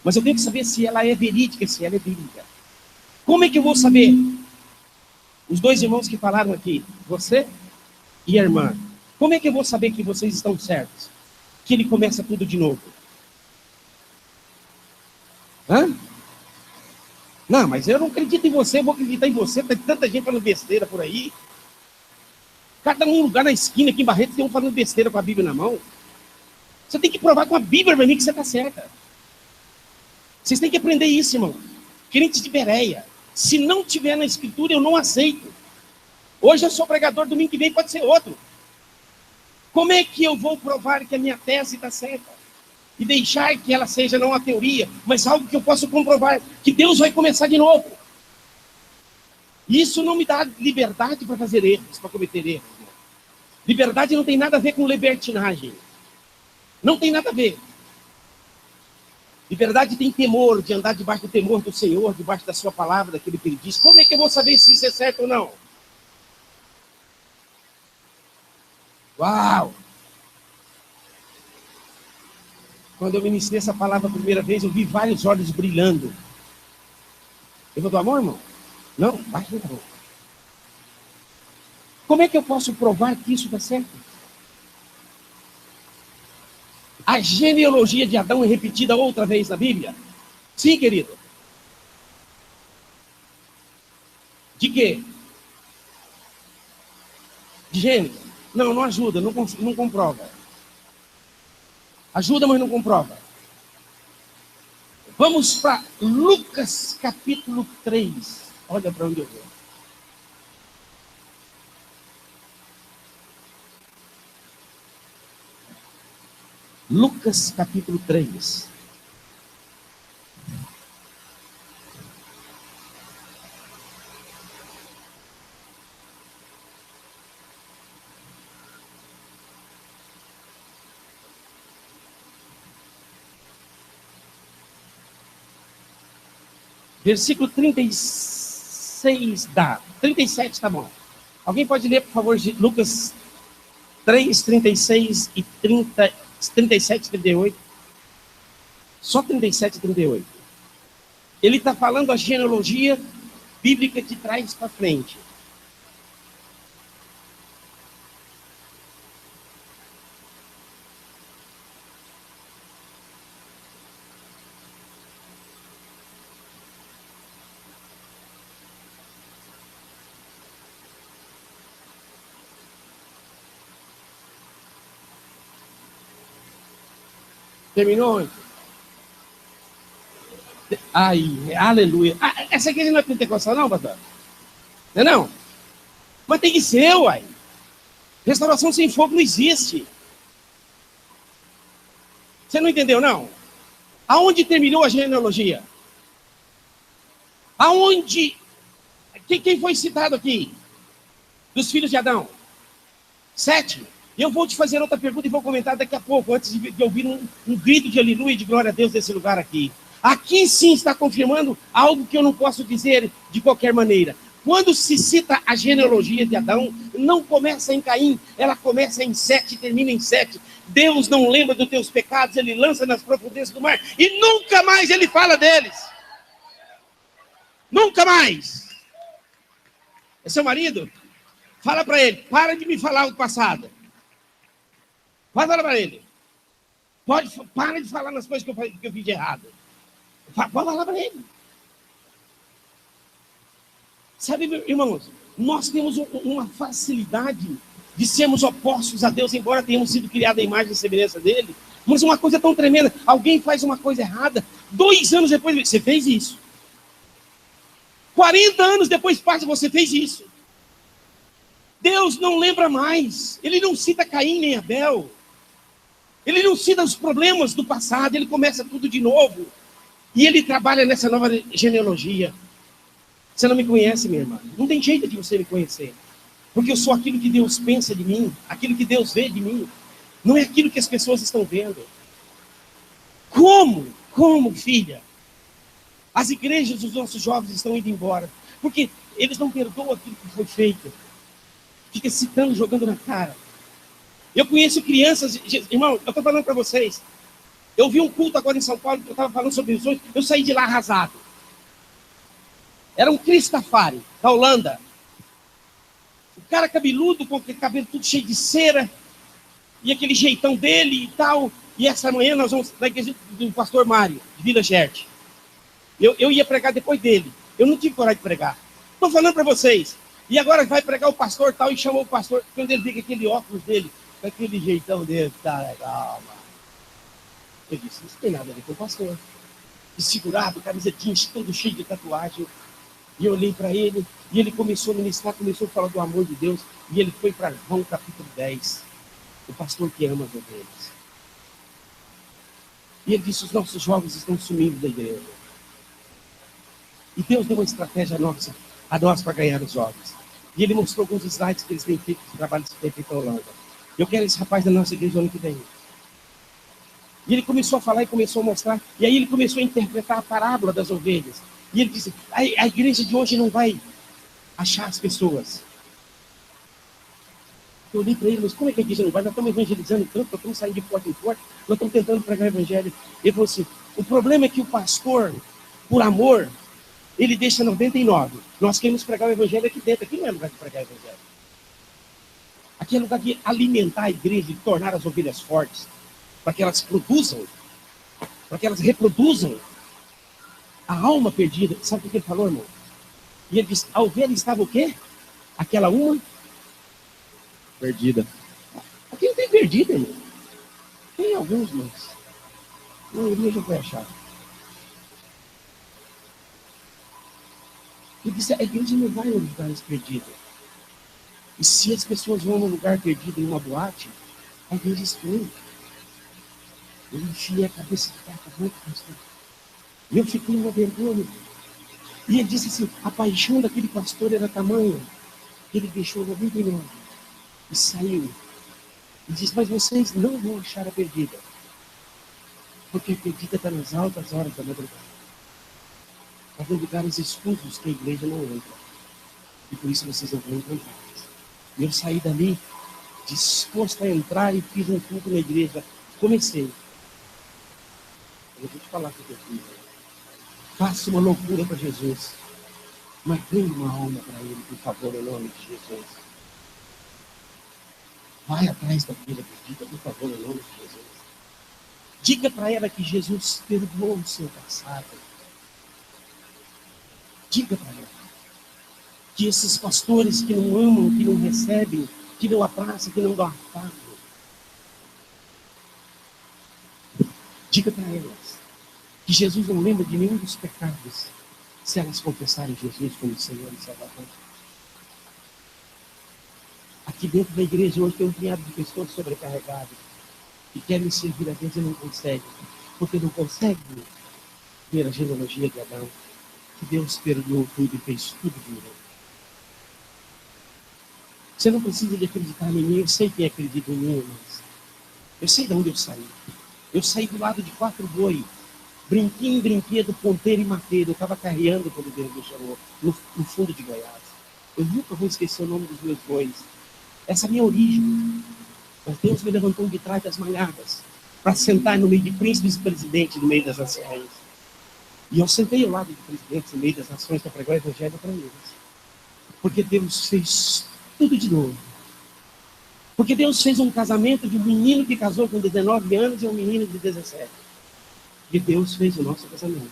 B: Mas eu tenho que saber se ela é verídica, se ela é bíblica. Como é que eu vou saber? Os 2 irmãos que falaram aqui, você e a irmã. Como é que eu vou saber que vocês estão certos? Que Ele começa tudo de novo? Hã? Não, mas eu não acredito em você, eu vou acreditar em você. Tem tanta gente falando besteira por aí. Cada um lugar na esquina aqui em Barreto tem um falando besteira com a Bíblia na mão. Você tem que provar com a Bíblia para mim que você está certa. Vocês têm que aprender isso, irmão. Crente de Bereia. Se não tiver na Escritura, eu não aceito. Hoje eu sou pregador, domingo que vem pode ser outro. Como é que eu vou provar que a minha tese está certa? E deixar que ela seja não uma teoria, mas algo que eu possa comprovar, que Deus vai começar de novo. Isso não me dá liberdade para fazer erros, para cometer erros. Liberdade não tem nada a ver com libertinagem. Não tem nada a ver. Liberdade tem temor, de andar debaixo do temor do Senhor, debaixo da sua palavra, daquilo que Ele diz. Como é que eu vou saber se isso é certo ou não? Uau! Quando eu ministrei essa palavra a primeira vez, eu vi vários olhos brilhando. Levantou a mão, irmão? Não, baixa a mão. Como é que eu posso provar que isso está certo? A genealogia de Adão é repetida outra vez na Bíblia? Sim, querido. De quê? De Gênesis? Não, não ajuda, não comprova. Ajuda, mas não comprova. Vamos para Lucas capítulo 3. Olha para onde eu vou. Lucas capítulo 3. Versículo 36 dá. 37 tá bom. Alguém pode ler, por favor, Lucas 3, 36 e 30, 37 e 38? Só 37 e 38. Ele está falando a genealogia bíblica de trás para frente. Terminou? Ai, aleluia. Ah, essa igreja não é pentecostal, não, pastor? Não é não? Mas tem que ser, uai. Restauração sem fogo não existe. Você não entendeu, não? Aonde terminou a genealogia? Aonde? Quem foi citado aqui? Dos filhos de Adão? 7. E eu vou te fazer outra pergunta e vou comentar daqui a pouco, antes de ouvir um grito de aleluia e de glória a Deus nesse lugar aqui. Aqui sim está confirmando algo que eu não posso dizer de qualquer maneira. Quando se cita a genealogia de Adão, não começa em Caim, ela começa em 7 e termina em 7. Deus não lembra dos teus pecados, ele lança nas profundezas do mar e nunca mais ele fala deles. Nunca mais. É seu marido? Fala para ele, para de me falar do passado. Pode falar para ele. Para de falar nas coisas que eu fiz de errado. Pode falar para ele. Sabe, irmãos, nós temos uma facilidade de sermos opostos a Deus, embora tenhamos sido criados à imagem e semelhança dele. Mas uma coisa tão tremenda, alguém faz uma coisa errada, 2 anos depois, você fez isso. 40 anos depois passa, você fez isso. Deus não lembra mais. Ele não cita Caim nem Abel. Ele não cita os problemas do passado. Ele começa tudo de novo. E ele trabalha nessa nova genealogia. Você não me conhece, minha irmã. Não tem jeito de você me conhecer. Porque eu sou aquilo que Deus pensa de mim. Aquilo que Deus vê de mim. Não é aquilo que as pessoas estão vendo. Como? Como, filha? As igrejas dos nossos jovens estão indo embora. Porque eles não perdoam aquilo que foi feito. Fica citando, jogando na cara. Eu conheço crianças, irmão, eu estou falando para vocês. Eu vi um culto agora em São Paulo, que eu estava falando sobre visões, eu saí de lá arrasado. Era um Cristafari, da Holanda. O cara cabeludo, com aquele cabelo tudo cheio de cera, e aquele jeitão dele e tal. E essa manhã nós vamos na igreja do pastor Mário, de Vila Gerte. Eu ia pregar depois dele. Eu não tive coragem de pregar. Estou falando para vocês. E agora vai pregar o pastor tal, e chamou o pastor, quando ele vê aquele óculos dele, com aquele jeitão dele, tá legal, mano. Eu disse, isso tem nada a ver com o pastor. Desfigurado, camisa jeans, todo cheio de tatuagem. E eu olhei para ele, e ele começou a ministrar, começou a falar do amor de Deus, e ele foi para João capítulo 10, o pastor que ama as ovelhas. E ele disse, os nossos jovens estão sumindo da igreja. E Deus deu uma estratégia a nós para ganhar os jovens. E ele mostrou alguns slides que eles têm feito, os trabalhos que têm feito na Holanda. Eu quero esse rapaz da nossa igreja no ano que vem. E ele começou a falar e começou a mostrar. E aí ele começou a interpretar a parábola das ovelhas. E ele disse, a igreja de hoje não vai achar as pessoas. Eu olhei para ele, mas como é que a igreja não vai? Nós estamos evangelizando tanto, nós estamos saindo de porta em porta, nós estamos tentando pregar o evangelho. Ele falou assim, o problema é que o pastor, por amor, ele deixa 99. Nós queremos pregar o evangelho aqui dentro. Aqui não é lugar de pregar o evangelho. Aqui é lugar de alimentar a igreja, de tornar as ovelhas fortes, para que elas produzam, para que elas reproduzam a alma perdida. Sabe o que ele falou, irmão? E ele disse, a ovelha estava o quê? Aquela uma?
A: Perdida.
B: Aqui não tem perdida, irmão. Tem alguns, mas a maioria já foi achar. Ele disse, a igreja não vai em lugares perdidos. E se as pessoas vão num lugar perdido, em uma boate, a igreja exclui. Eu enfiei a cabeça de terra muito, pastor. E eu fiquei uma vergonha. E ele disse assim, a paixão daquele pastor era tamanha, que ele deixou 99 e saiu. E disse, mas vocês não vão achar a perdida. Porque a perdida está nas altas horas da madrugada. Está em lugares escusos que a igreja não entra. E por isso vocês não vão encontrar. E eu saí dali, disposto a entrar e fiz um culto na igreja. Comecei. Eu vou te falar o que eu fiz. Faça uma loucura para Jesus. Mas ganhe uma alma para Ele, por favor, em nome de Jesus. Vai atrás daquela perdida, por favor, em nome de Jesus. Diga para ela que Jesus perdoou o seu passado. Diga para ela que esses pastores que não amam, que não recebem, que não abraçam, que não dão afago. Diga para elas que Jesus não lembra de nenhum dos pecados se elas confessarem Jesus como Senhor e Salvador. Aqui dentro da igreja hoje tem um punhado de pessoas sobrecarregadas que querem servir a Deus e não conseguem, porque não conseguem ver a genealogia de Adão, que Deus perdoou tudo e fez tudo de novo. Você não precisa de acreditar em mim, eu sei quem acredita em mim, mas eu sei de onde eu saí. Eu saí do lado de 4 boi, brinquinho, brinquedo, ponteiro e mateiro. Eu estava carreando quando Deus me chamou, no fundo de Goiás. Eu nunca vou esquecer o nome dos meus bois. Essa é a minha origem. Mas Deus me levantou de trás das malhadas para sentar no meio de príncipes e presidentes no meio das nações. E eu sentei ao lado de presidentes no meio das nações para pregar o evangelho para eles. Porque Deus fez tudo de novo. Porque Deus fez um casamento de um menino que casou com 19 anos e um menino de 17. E Deus fez o nosso casamento.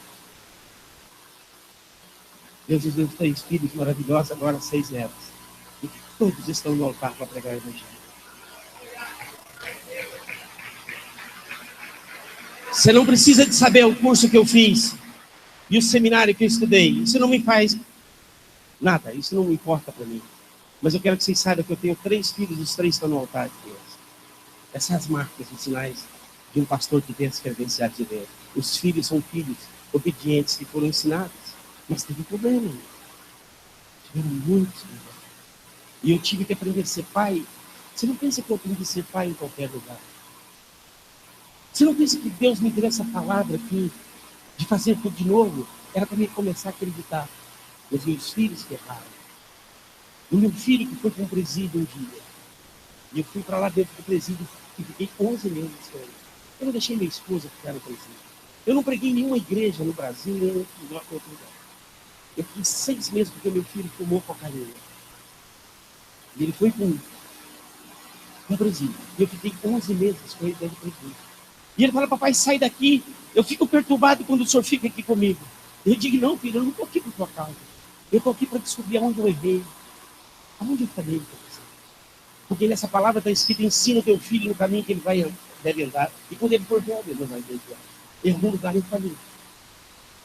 B: Deus nos deu 3 filhos maravilhosos, agora 6 netos. E todos estão no altar para pregar o evangelho. Você não precisa de saber o curso que eu fiz e o seminário que eu estudei. Isso não me faz nada, isso não me importa para mim. Mas eu quero que vocês saibam que eu tenho 3 filhos, os 3 estão no altar de Deus. Essas são as marcas, os sinais de um pastor que tem as credenciais de Deus. Os filhos são filhos obedientes que foram ensinados, mas teve problema. Tiveram muitos problemas. E eu tive que aprender a ser pai. Você não pensa que eu aprendi a ser pai em qualquer lugar. Você não pensa que Deus me deu essa palavra aqui, de fazer tudo de novo? Era para mim começar a acreditar nos meus filhos que erraram. O meu filho que foi para um presídio um dia. E eu fui para lá dentro do presídio e fiquei 11 meses com ele. Eu não deixei minha esposa ficar no presídio. Eu não preguei em nenhuma igreja no Brasil, nem em outro lugar. Eu fiquei 6 meses porque meu filho fumou cocaína. E ele foi para um presídio. E eu fiquei 11 meses com ele dentro do presídio. E ele fala, papai, sai daqui. Eu fico perturbado quando o senhor fica aqui comigo. Eu digo, não, filho, eu não estou aqui por tua causa. Eu estou aqui para descobrir aonde eu errei. Aonde eu falei com você? Porque nessa palavra está escrito, ensina o teu filho no caminho que ele deve andar. E quando ele for velho, ele não vai desviar. Em algum lugar eu falei.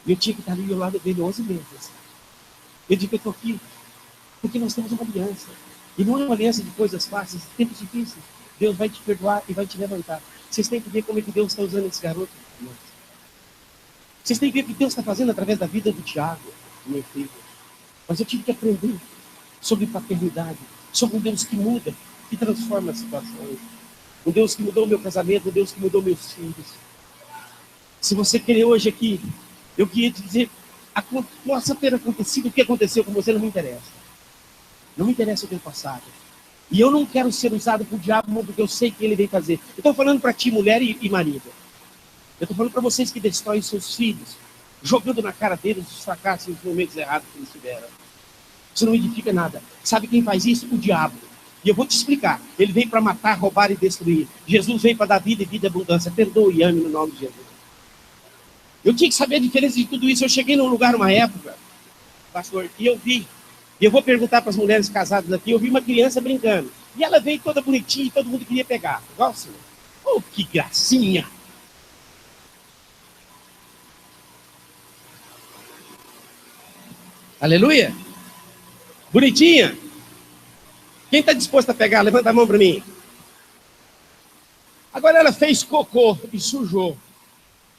B: E eu tinha que estar ali ao lado dele 11 meses. Eu digo, eu estou aqui porque nós temos uma aliança. E não é uma aliança de coisas fáceis, tempos difíceis. Deus vai te perdoar e vai te levantar. Vocês têm que ver como é que Deus está usando esse garoto. Vocês têm que ver o que Deus está fazendo através da vida do Tiago, meu filho. Mas eu tive que aprender sobre paternidade, sobre um Deus que muda, que transforma a situação. Um Deus que mudou o meu casamento, um Deus que mudou meus filhos. Se você querer hoje aqui, eu queria te dizer, possa ter acontecido o que aconteceu com você, não me interessa. Não me interessa o teu passado. E eu não quero ser usado por diabo, porque eu sei que ele vem fazer. Eu estou falando para ti, mulher e marido. Eu estou falando para vocês que destroem seus filhos, jogando na cara deles os fracassos e os momentos errados que eles tiveram. Isso não edifica nada. Sabe quem faz isso? O diabo. E eu vou te explicar. Ele veio para matar, roubar e destruir. Jesus veio para dar vida e vida e abundância. Perdoe e ame no nome de Jesus. Eu tinha que saber a diferença de tudo isso. Eu cheguei num lugar, uma época, pastor, e eu vi. E eu vou perguntar para as mulheres casadas aqui. Eu vi uma criança brincando. E ela veio toda bonitinha e todo mundo queria pegar. Igual assim. Oh, que gracinha! Aleluia! Bonitinha! Quem está disposto a pegar? Levanta a mão para mim. Agora ela fez cocô e sujou.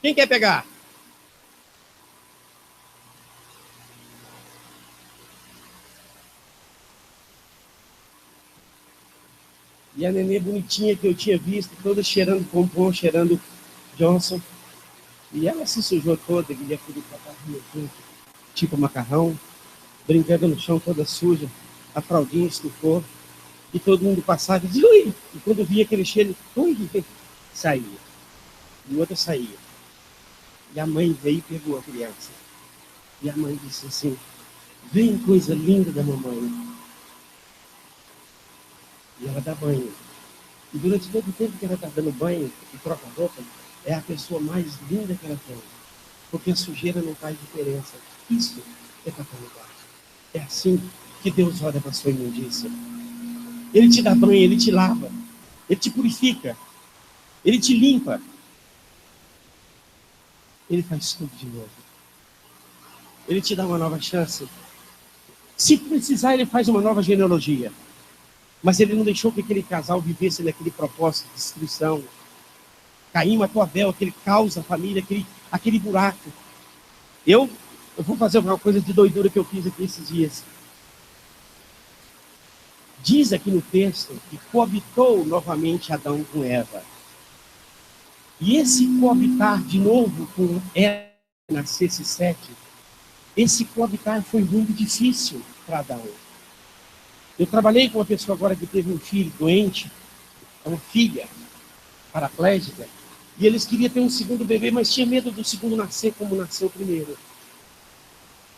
B: Quem quer pegar? E a nenê bonitinha que eu tinha visto, toda cheirando pompom, cheirando Johnson. E ela se sujou toda, queria tudo para carrinho, tipo macarrão, brincando no chão toda suja. A fraldinha estufou. E todo mundo passava e dizia, ui! E quando via aquele cheiro, ui! Saía. E o outro saía. E a mãe veio e pegou a criança. E a mãe disse assim, vem coisa linda da mamãe. E ela dá banho. E durante todo o tempo que ela está dando banho e troca a roupa, é a pessoa mais linda que ela tem. Porque a sujeira não faz diferença. Isso é paternidade. É assim que Deus olha para a sua imundícia. Ele te dá banho, ele te lava, ele te purifica, ele te limpa. Ele faz tudo de novo. Ele te dá uma nova chance. Se precisar, ele faz uma nova genealogia. Mas ele não deixou que aquele casal vivesse naquele propósito de destruição. Caim matou Abel, aquele caos da família, aquele buraco. Eu vou fazer uma coisa de doidura que eu fiz aqui esses dias. Diz aqui no texto que coabitou novamente Adão com Eva. E esse coabitar de novo com Eva, nascesse Sete, esse coabitar foi muito difícil para Adão. Eu trabalhei com uma pessoa agora que teve um filho doente, uma filha paraplégica, e eles queriam ter um segundo bebê, mas tinha medo do segundo nascer como nasceu o primeiro.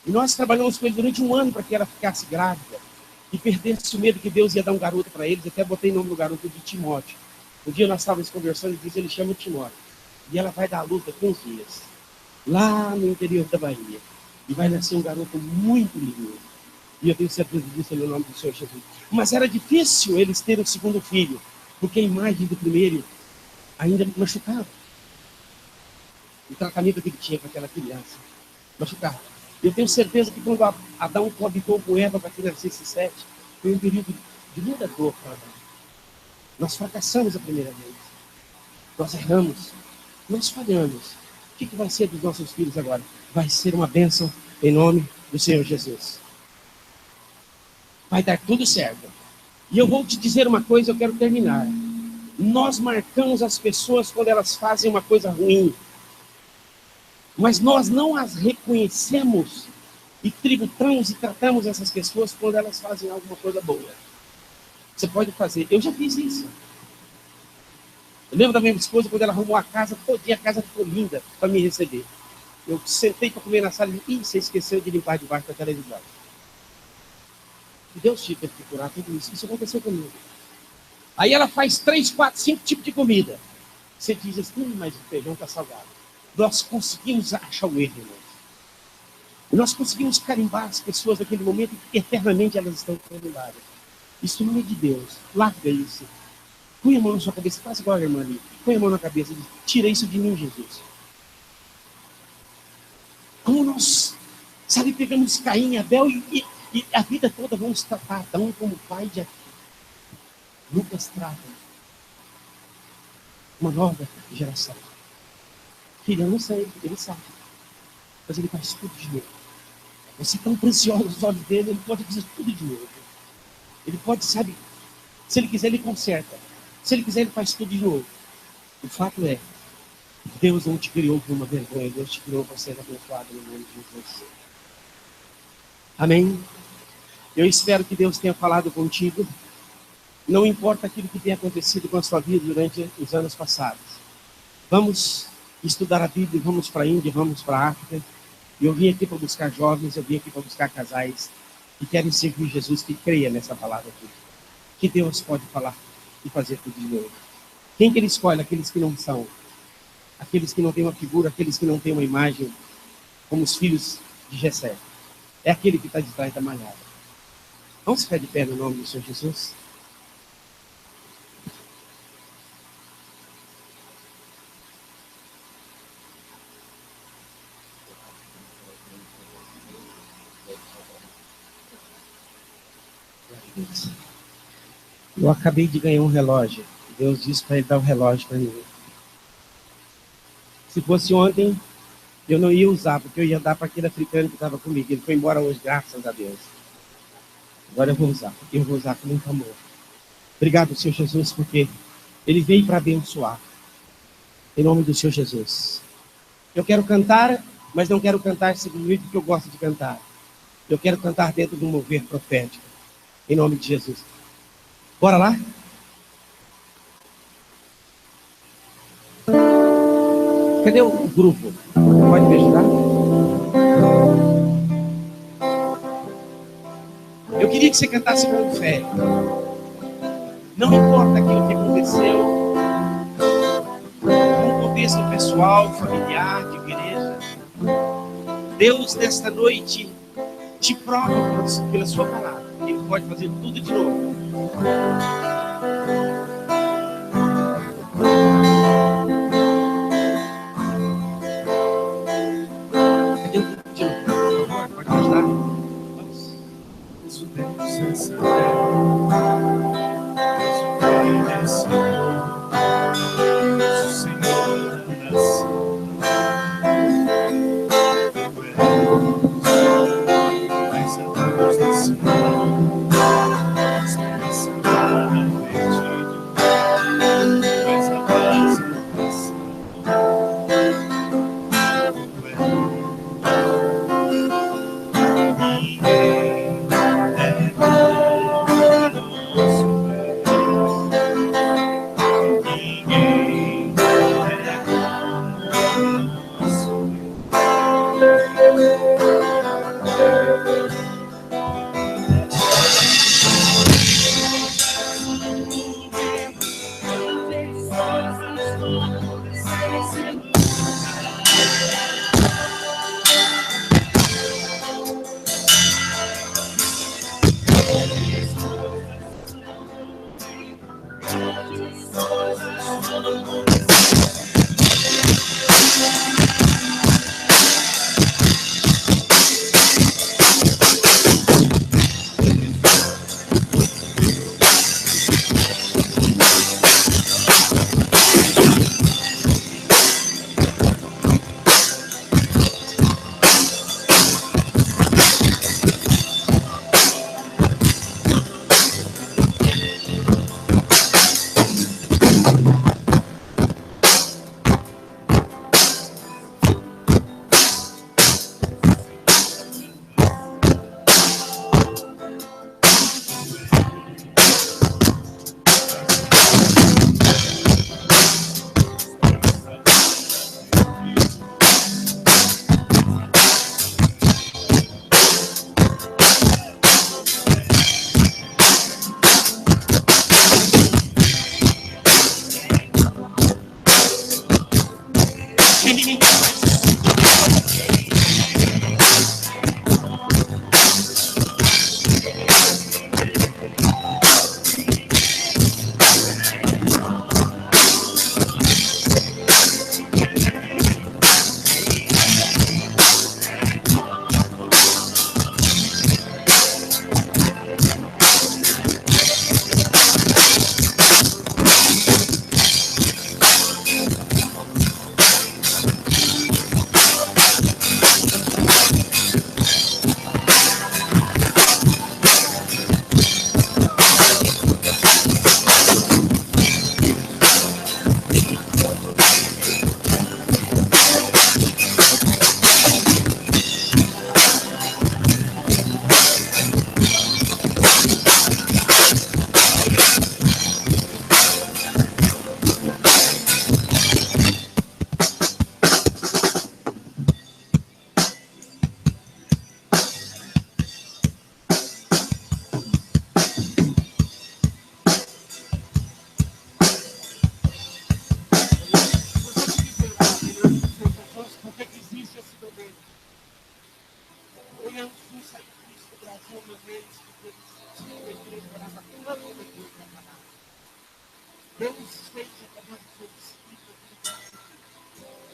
B: E nós trabalhamos com ele durante um ano para que ela ficasse grávida e perdesse o medo que Deus ia dar um garoto para eles. Até botei o nome do garoto de Timóteo. Um dia nós estávamos conversando e disse, ele chama Timóteo. E ela vai dar a luz daqui uns dias, lá no interior da Bahia. E vai nascer um garoto muito lindo. E eu tenho certeza disso no nome do Senhor Jesus. Mas era difícil eles terem o segundo filho, porque a imagem do primeiro ainda machucava. O tratamento que ele tinha com aquela criança machucava. Eu tenho certeza que quando Adão coabitou com Eva para que nascesse Sete, foi um período de muita dor para Adão. Nós fracassamos a primeira vez. Nós erramos. Nós falhamos. O que vai ser dos nossos filhos agora? Vai ser uma bênção em nome do Senhor Jesus. Vai dar tudo certo. E eu vou te dizer uma coisa, eu quero terminar. Nós marcamos as pessoas quando elas fazem uma coisa ruim. Mas nós não as reconhecemos e tributamos e tratamos essas pessoas quando elas fazem alguma coisa boa. Você pode fazer. Eu já fiz isso. Eu lembro da minha esposa quando ela arrumou a casa, todinha a casa ficou linda para me receber. Eu sentei para comer na sala e disse, você esqueceu de limpar debaixo da televisão. E Deus teve que curar tudo isso. Isso aconteceu comigo. Aí ela faz 3, 4, 5 tipos de comida. Você diz assim, mas o feijão está salgado. Nós conseguimos achar o erro, irmãos. Nós conseguimos carimbar as pessoas naquele momento e eternamente elas estão carimbadas. Isso não é de Deus. Larga isso. Põe a mão na sua cabeça, faz igual a irmã ali. Põe a mão na cabeça e diz, tira isso de mim, Jesus. Como nós, sabe, pegamos Caim e Abel e a vida toda vamos tratar Adão como pai de Aqui. Lucas trata uma nova geração. Filho, eu não sei, ele sabe. Mas ele faz tudo de novo. Você é tão precioso nos olhos dele, ele pode fazer tudo de novo. Ele pode, sabe, se ele quiser, ele conserta. Se ele quiser, ele faz tudo de novo. O fato é, Deus não te criou por uma vergonha, Deus te criou para ser abençoado no nome de Jesus. Amém? Eu espero que Deus tenha falado contigo. Não importa aquilo que tenha acontecido com a sua vida durante os anos passados. Vamos estudar a Bíblia, vamos para a Índia, vamos para a África. E eu vim aqui para buscar jovens, eu vim aqui para buscar casais que querem servir Jesus, que creia nessa palavra aqui. Que Deus pode falar e fazer tudo de novo. Quem que ele escolhe? Aqueles que não são. Aqueles que não têm uma figura, aqueles que não têm uma imagem, como os filhos de Jessé. É aquele que está de trás da malhada. Vamos ficar de pé no nome do Senhor Jesus? Eu acabei de ganhar um relógio. Deus disse para ele dar o relógio para mim. Se fosse ontem, eu não ia usar, porque eu ia dar para aquele africano que estava comigo. Ele foi embora hoje, graças a Deus. Agora eu vou usar. Eu vou usar com muito amor. Obrigado, Senhor Jesus, porque Ele veio para abençoar. Em nome do Senhor Jesus. Eu quero cantar, mas não quero cantar simplesmente porque eu gosto de cantar. Eu quero cantar dentro de um mover profético. Em nome de Jesus. Bora lá? Cadê o grupo? Pode me ajudar? Eu queria que você cantasse com fé. Não importa aquilo que aconteceu, no contexto pessoal, familiar, de igreja. Deus, nesta noite, te prova pela sua palavra. Ele pode fazer tudo de novo. Cadê o grupo de novo? Por favor, pode me ajudar? Vamos.
D: Isso deve ser sincero. Isso Senhor nasceu. Mas a Deus desse mundo, esperança para perdido. Mas a paz não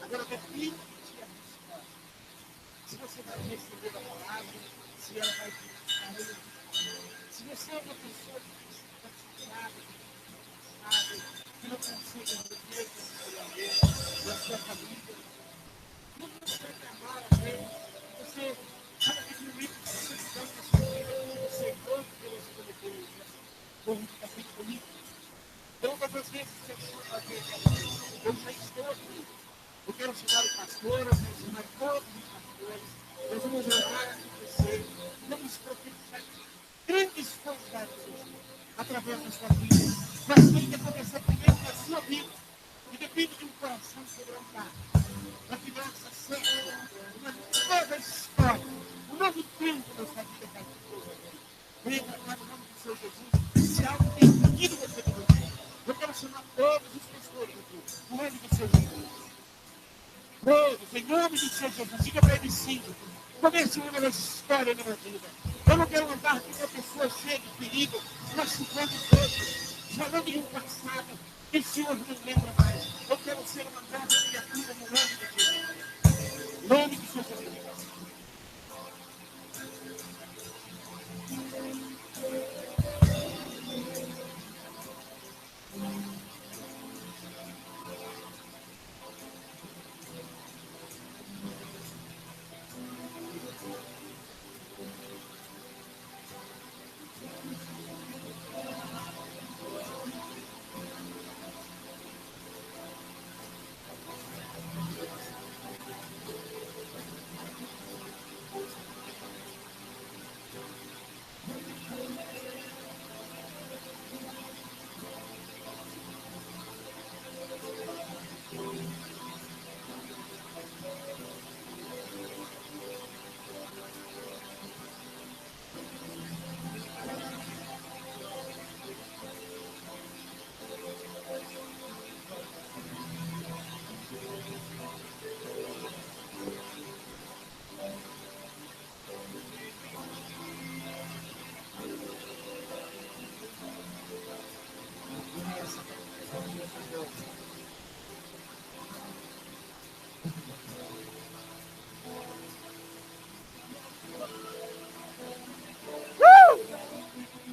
B: Agora depende de ti. Se você vai receber a palavra, se ela vai te. Se você é uma pessoa que está frustrada, que não consiga viver da sua família. Não você amar a Deus. Você sabe que no momento que você está na sua vida, você é todo pelas coletores, politicamente políticos. Todas as vezes que você for fazer, eu já estou aqui. Eu quero chamar o pastor, eu quero chamar todos os pastores. Nós vamos orar acontecer. Vamos profetizar grandes coisas da Deus através da sua vida. Mas tem que acontecer primeiro na sua vida. E depende de um coração quebrantado. Para que nossa seja uma nova história, um novo tempo na sua vida, Pai. Venha agora no nome do Senhor Jesus. Se algo tem impedido você de viver, eu quero chamar todos os pastores aqui, no nome do Senhor Jesus. Todos, em nome do Senhor Jesus, diga para ele sim. Comece uma nova história na minha vida. Eu não quero andar com uma pessoa cheia de perigo, machucando todos, falando de um passado que o Senhor não lembra mais. Eu quero ser uma nova criatura no nome de Jesus. Em nome do Senhor Jesus.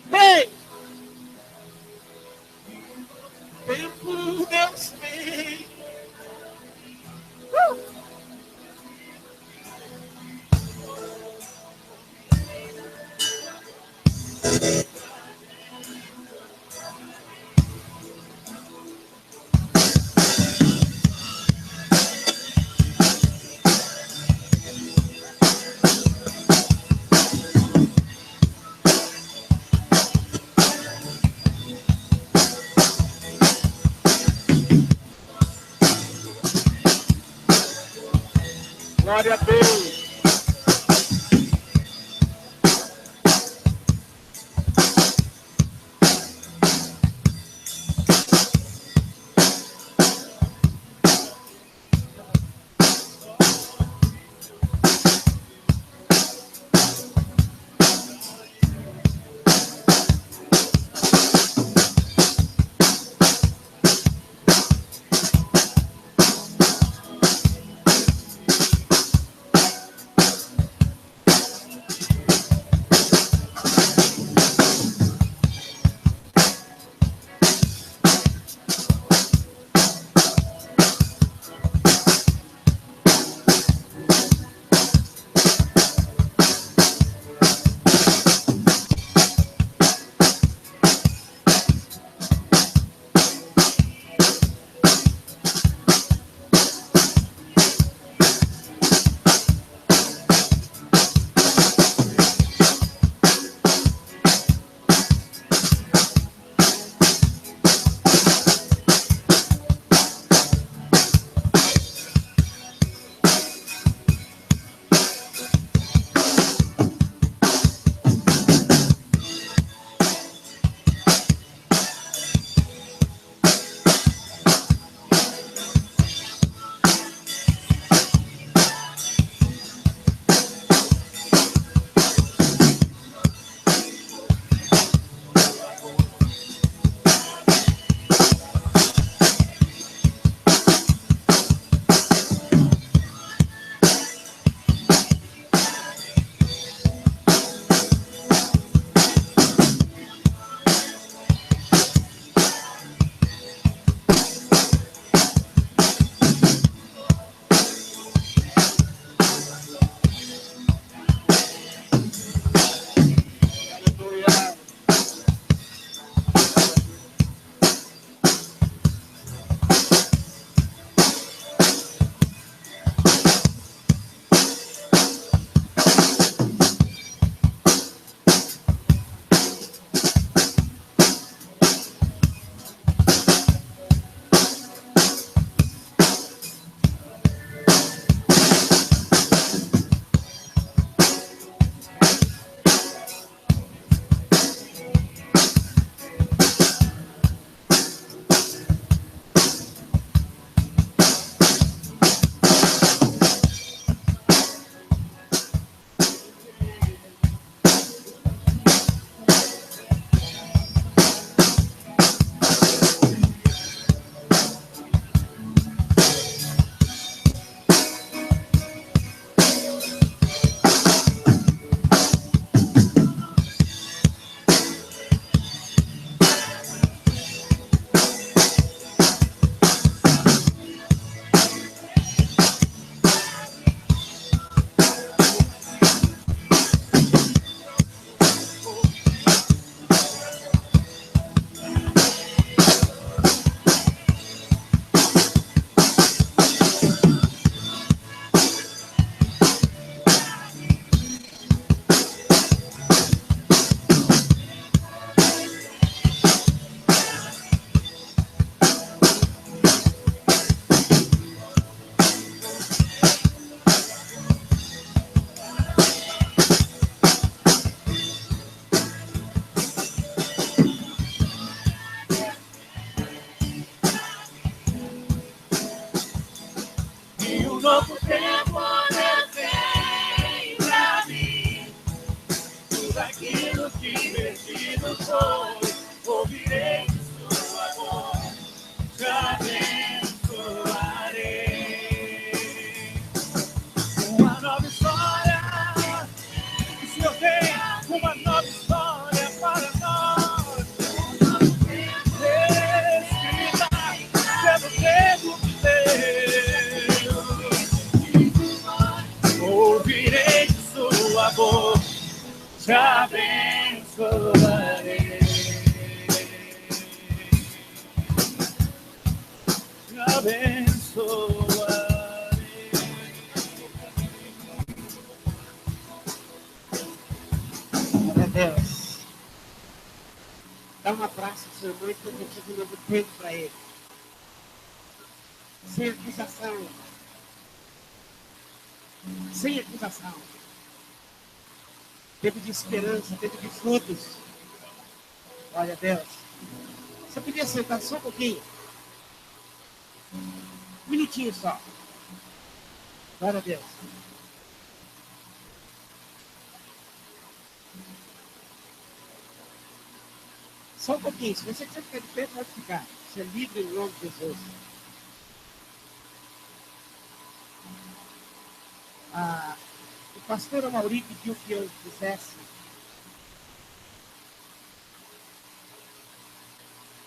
B: Vem! Vem por Deus, vem! Glória a Deus!
D: nova história. O Senhor tem uma nova história para nós. Escrita pelo dedo de Deus. Ouvirei de sua boca, te abençoarei. Te abençoarei.
B: Meu Deus. Dá um abraço do seu irmão e permitir um novo tempo para ele. Sem acusação. Sem acusação. Tempo de esperança, tempo de frutos. Olha, Deus. Você podia sentar só um pouquinho? Um minutinho só. Glória a Deus. Só um pouquinho. Se você quiser ficar de pé, pode ficar. Você é livre em nome de Jesus. O pastor Amauri pediu que eu fizesse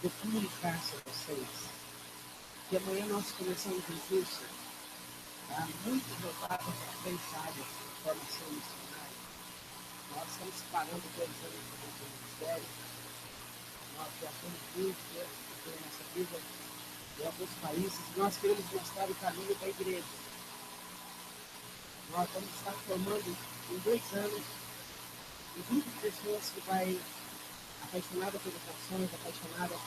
B: eu comunicasse a vocês que amanhã nós começamos um curso muito voltado para essa área de formação missionária. Nós estamos parando 2 anos do ministério. Nós viajamos muito pela nossa vida em alguns países e nós queremos mostrar o caminho da igreja. Nós vamos estar formando em 2 anos um grupo de pessoas que vai apaixonada pelas nações, apaixonada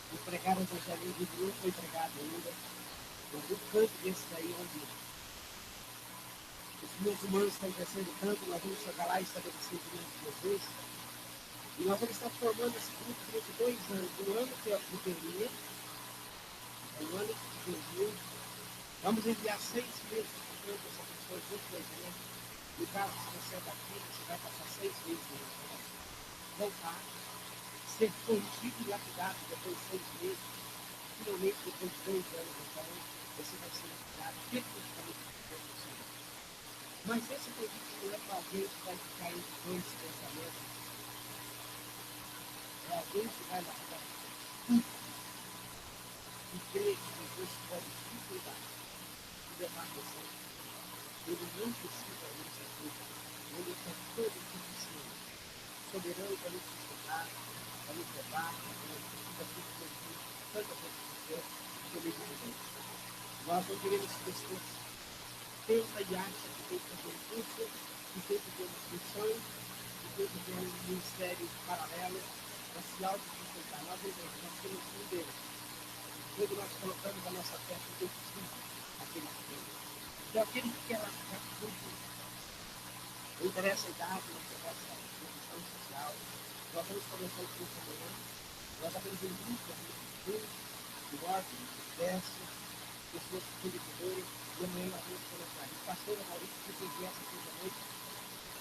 B: por pregar o evangelho que não foi pregado ainda. Um grupo tanto desse daí onde os muçulmanos estão crescendo tanto, nós vamos chegar lá e estabelecer o reino de Jesus. E nós vamos estar formando esse grupo durante 2 anos. Um ano que é o termina, um ano que termina. Vamos enviar 6 meses de campo essa pessoa junto com a igreja. No caso, se você é daqui, você vai passar 6 meses na igreja. Voltar, ser corrigido e lapidado depois de 6 meses. Finalmente, depois de 2 anos, então, você vai ser lapidado definitivamente pelo Senhor. Mas esse convite não é para alguém que vai ficar entre 2 pensamentos. É alguém que vai largar tudo e crer que Jesus pode te cuidar e levar você. Ele não precisa da nossa ajuda. Ele é todo suficiente, soberano para nos sustentar, para nos levar, para nos tudo aquilo que Deus tanta coisa fazer, comigo com Deus. Nós não queremos que pessoas pensam e acham que tem que fazer um curso, que tem que ter uma função, que tem que ter um ministério paralelo, para se autossustentar. Nós temos um Deus. Quando nós colocamos a nossa fé, que Deus precisa aquele que tem. Então, aquele que quer largar tudo, não interessa a idade, não interessa a condição social, nós vamos começar o curso amanhã. Nós abrimos um grupo de ordem, de teste, pessoas que têm devedores, e amanhã nós vamos começar. E o pastor Maurício, que fez essa coisa noite,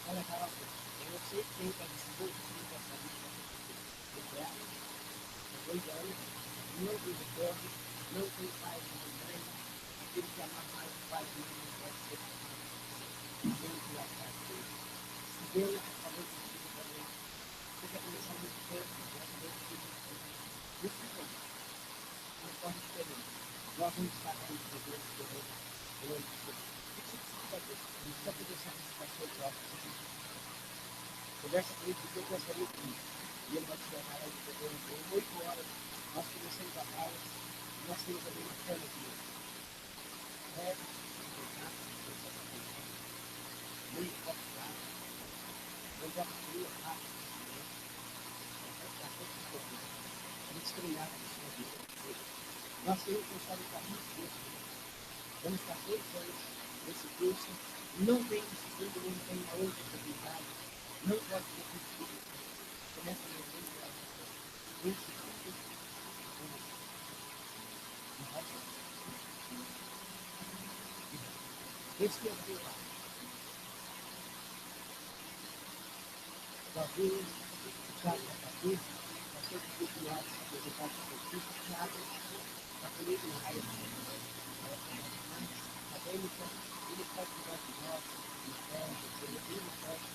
B: vai levar a coisa. Eu não sei quem vai decidir, quem vai saber que vai acontecer. Porque há 2 anos, não tem retorno, não tem pai de ninguém, aquele que amar mais o pai de ninguém pode ser amado. Não tem a casa dele. Se Deus falou contigo também, você quer começar muito tempo, você vai saber que muito bom. Mas pode diferente. Nós vamos estar com os problemas de Deus, em nome de Jesus. O que você precisa fazer? Não precisa poder ser esse pastor próprio. Conversa com ele, porque eu gostaria de ir. E ele vai te levar aí de Deus. Em 8 horas, nós começamos a aula, e nós temos também uma cama aqui. Leve, muito confortável, não bota frio, rápido, vamos treinar a sua vida. Nós temos pensado em caminho de Deus. Vamos estar 2 anos nesse curso, não tem um segundo, não tem uma outra oportunidade, não pode ter tudo. Começa a ler esse curso. Esse que é o teu lado. Davi, Thiago da Cabeça, pastor de Cultural, apresentado por Cristo, Thiago, está comigo na raia de Ele pode cuidar de nós, de nós, ele pode,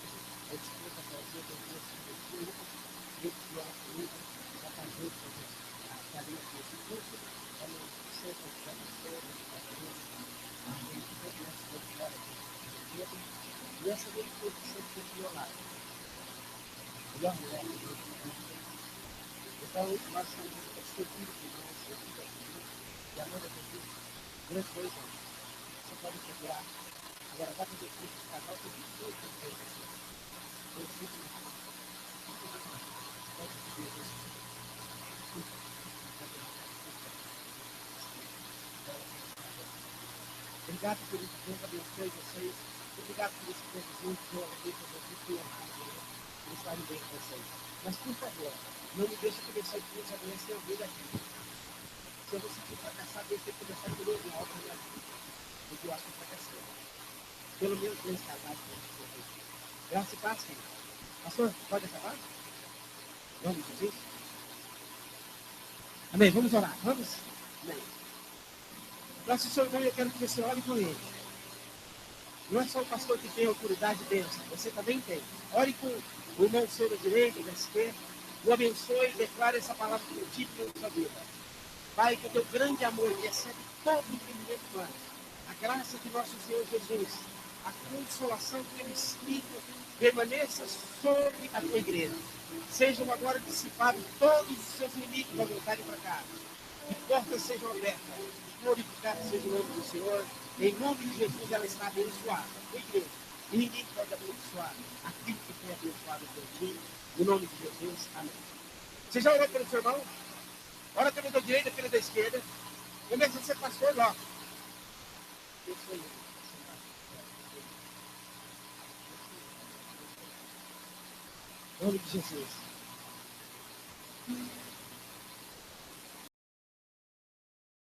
B: a esposa fazer, tem que se investir, ele que ela comigo, já fazer a carinha desse curso, ela ser confiada, ser a cabeça, a gente tem que ser fora do dedo, e essa vez foi sempre foi violada. Melhor mulher que Deus tem. Então, nós somos servidos de nós, servidos a Jesus, e a mãe de Jesus, grande coisa, você pode procurar. Agora, vai fazer curso de casal, tem 22 pessoas. Tem 5 pode dizer isso. Obrigado por isso, Deus abençoe vocês. Obrigado por esse tempo junto, eu agradeço a vocês por honrar, por estarem bem com vocês. Mas, por favor, não me deixe começar o curso amanhã sem ouvir aqui. Se eu vou sentir fracassado, eu tenho que começar por outro algo na minha vida. Porque eu acho que fracassei. Pelo menos 3 casais para vocês. Graça e paz, filho. Pastor, pode acabar? Vamos, Jesus? Amém. Vamos orar. Vamos? Amém. Nosso seu irmão, eu quero que você ore com ele. Não é só o pastor que tem autoridade dentro, você também tem. Ore com o irmão seu da direita e da esquerda. O abençoe e declare essa palavra frutífera na sua vida. Pai, que o teu grande amor que excede todo o entendimento humano, a graça de nosso Senhor Jesus, a consolação do teu Espírito permaneça sobre a tua igreja. Sejam agora dissipados todos os seus inimigos ao voltarem para cá. Que portas sejam abertas. Glorificado seja o nome do Senhor. Em nome de Jesus, ela está abençoada. A igreja. E ninguém pode abençoar aquilo que foi abençoado por ti. Em nome de Jesus. Amém. Você já orou pelo seu irmão? Ora pelo da direita, pelo da esquerda. Começa a ser pastor logo. Em nome de Jesus.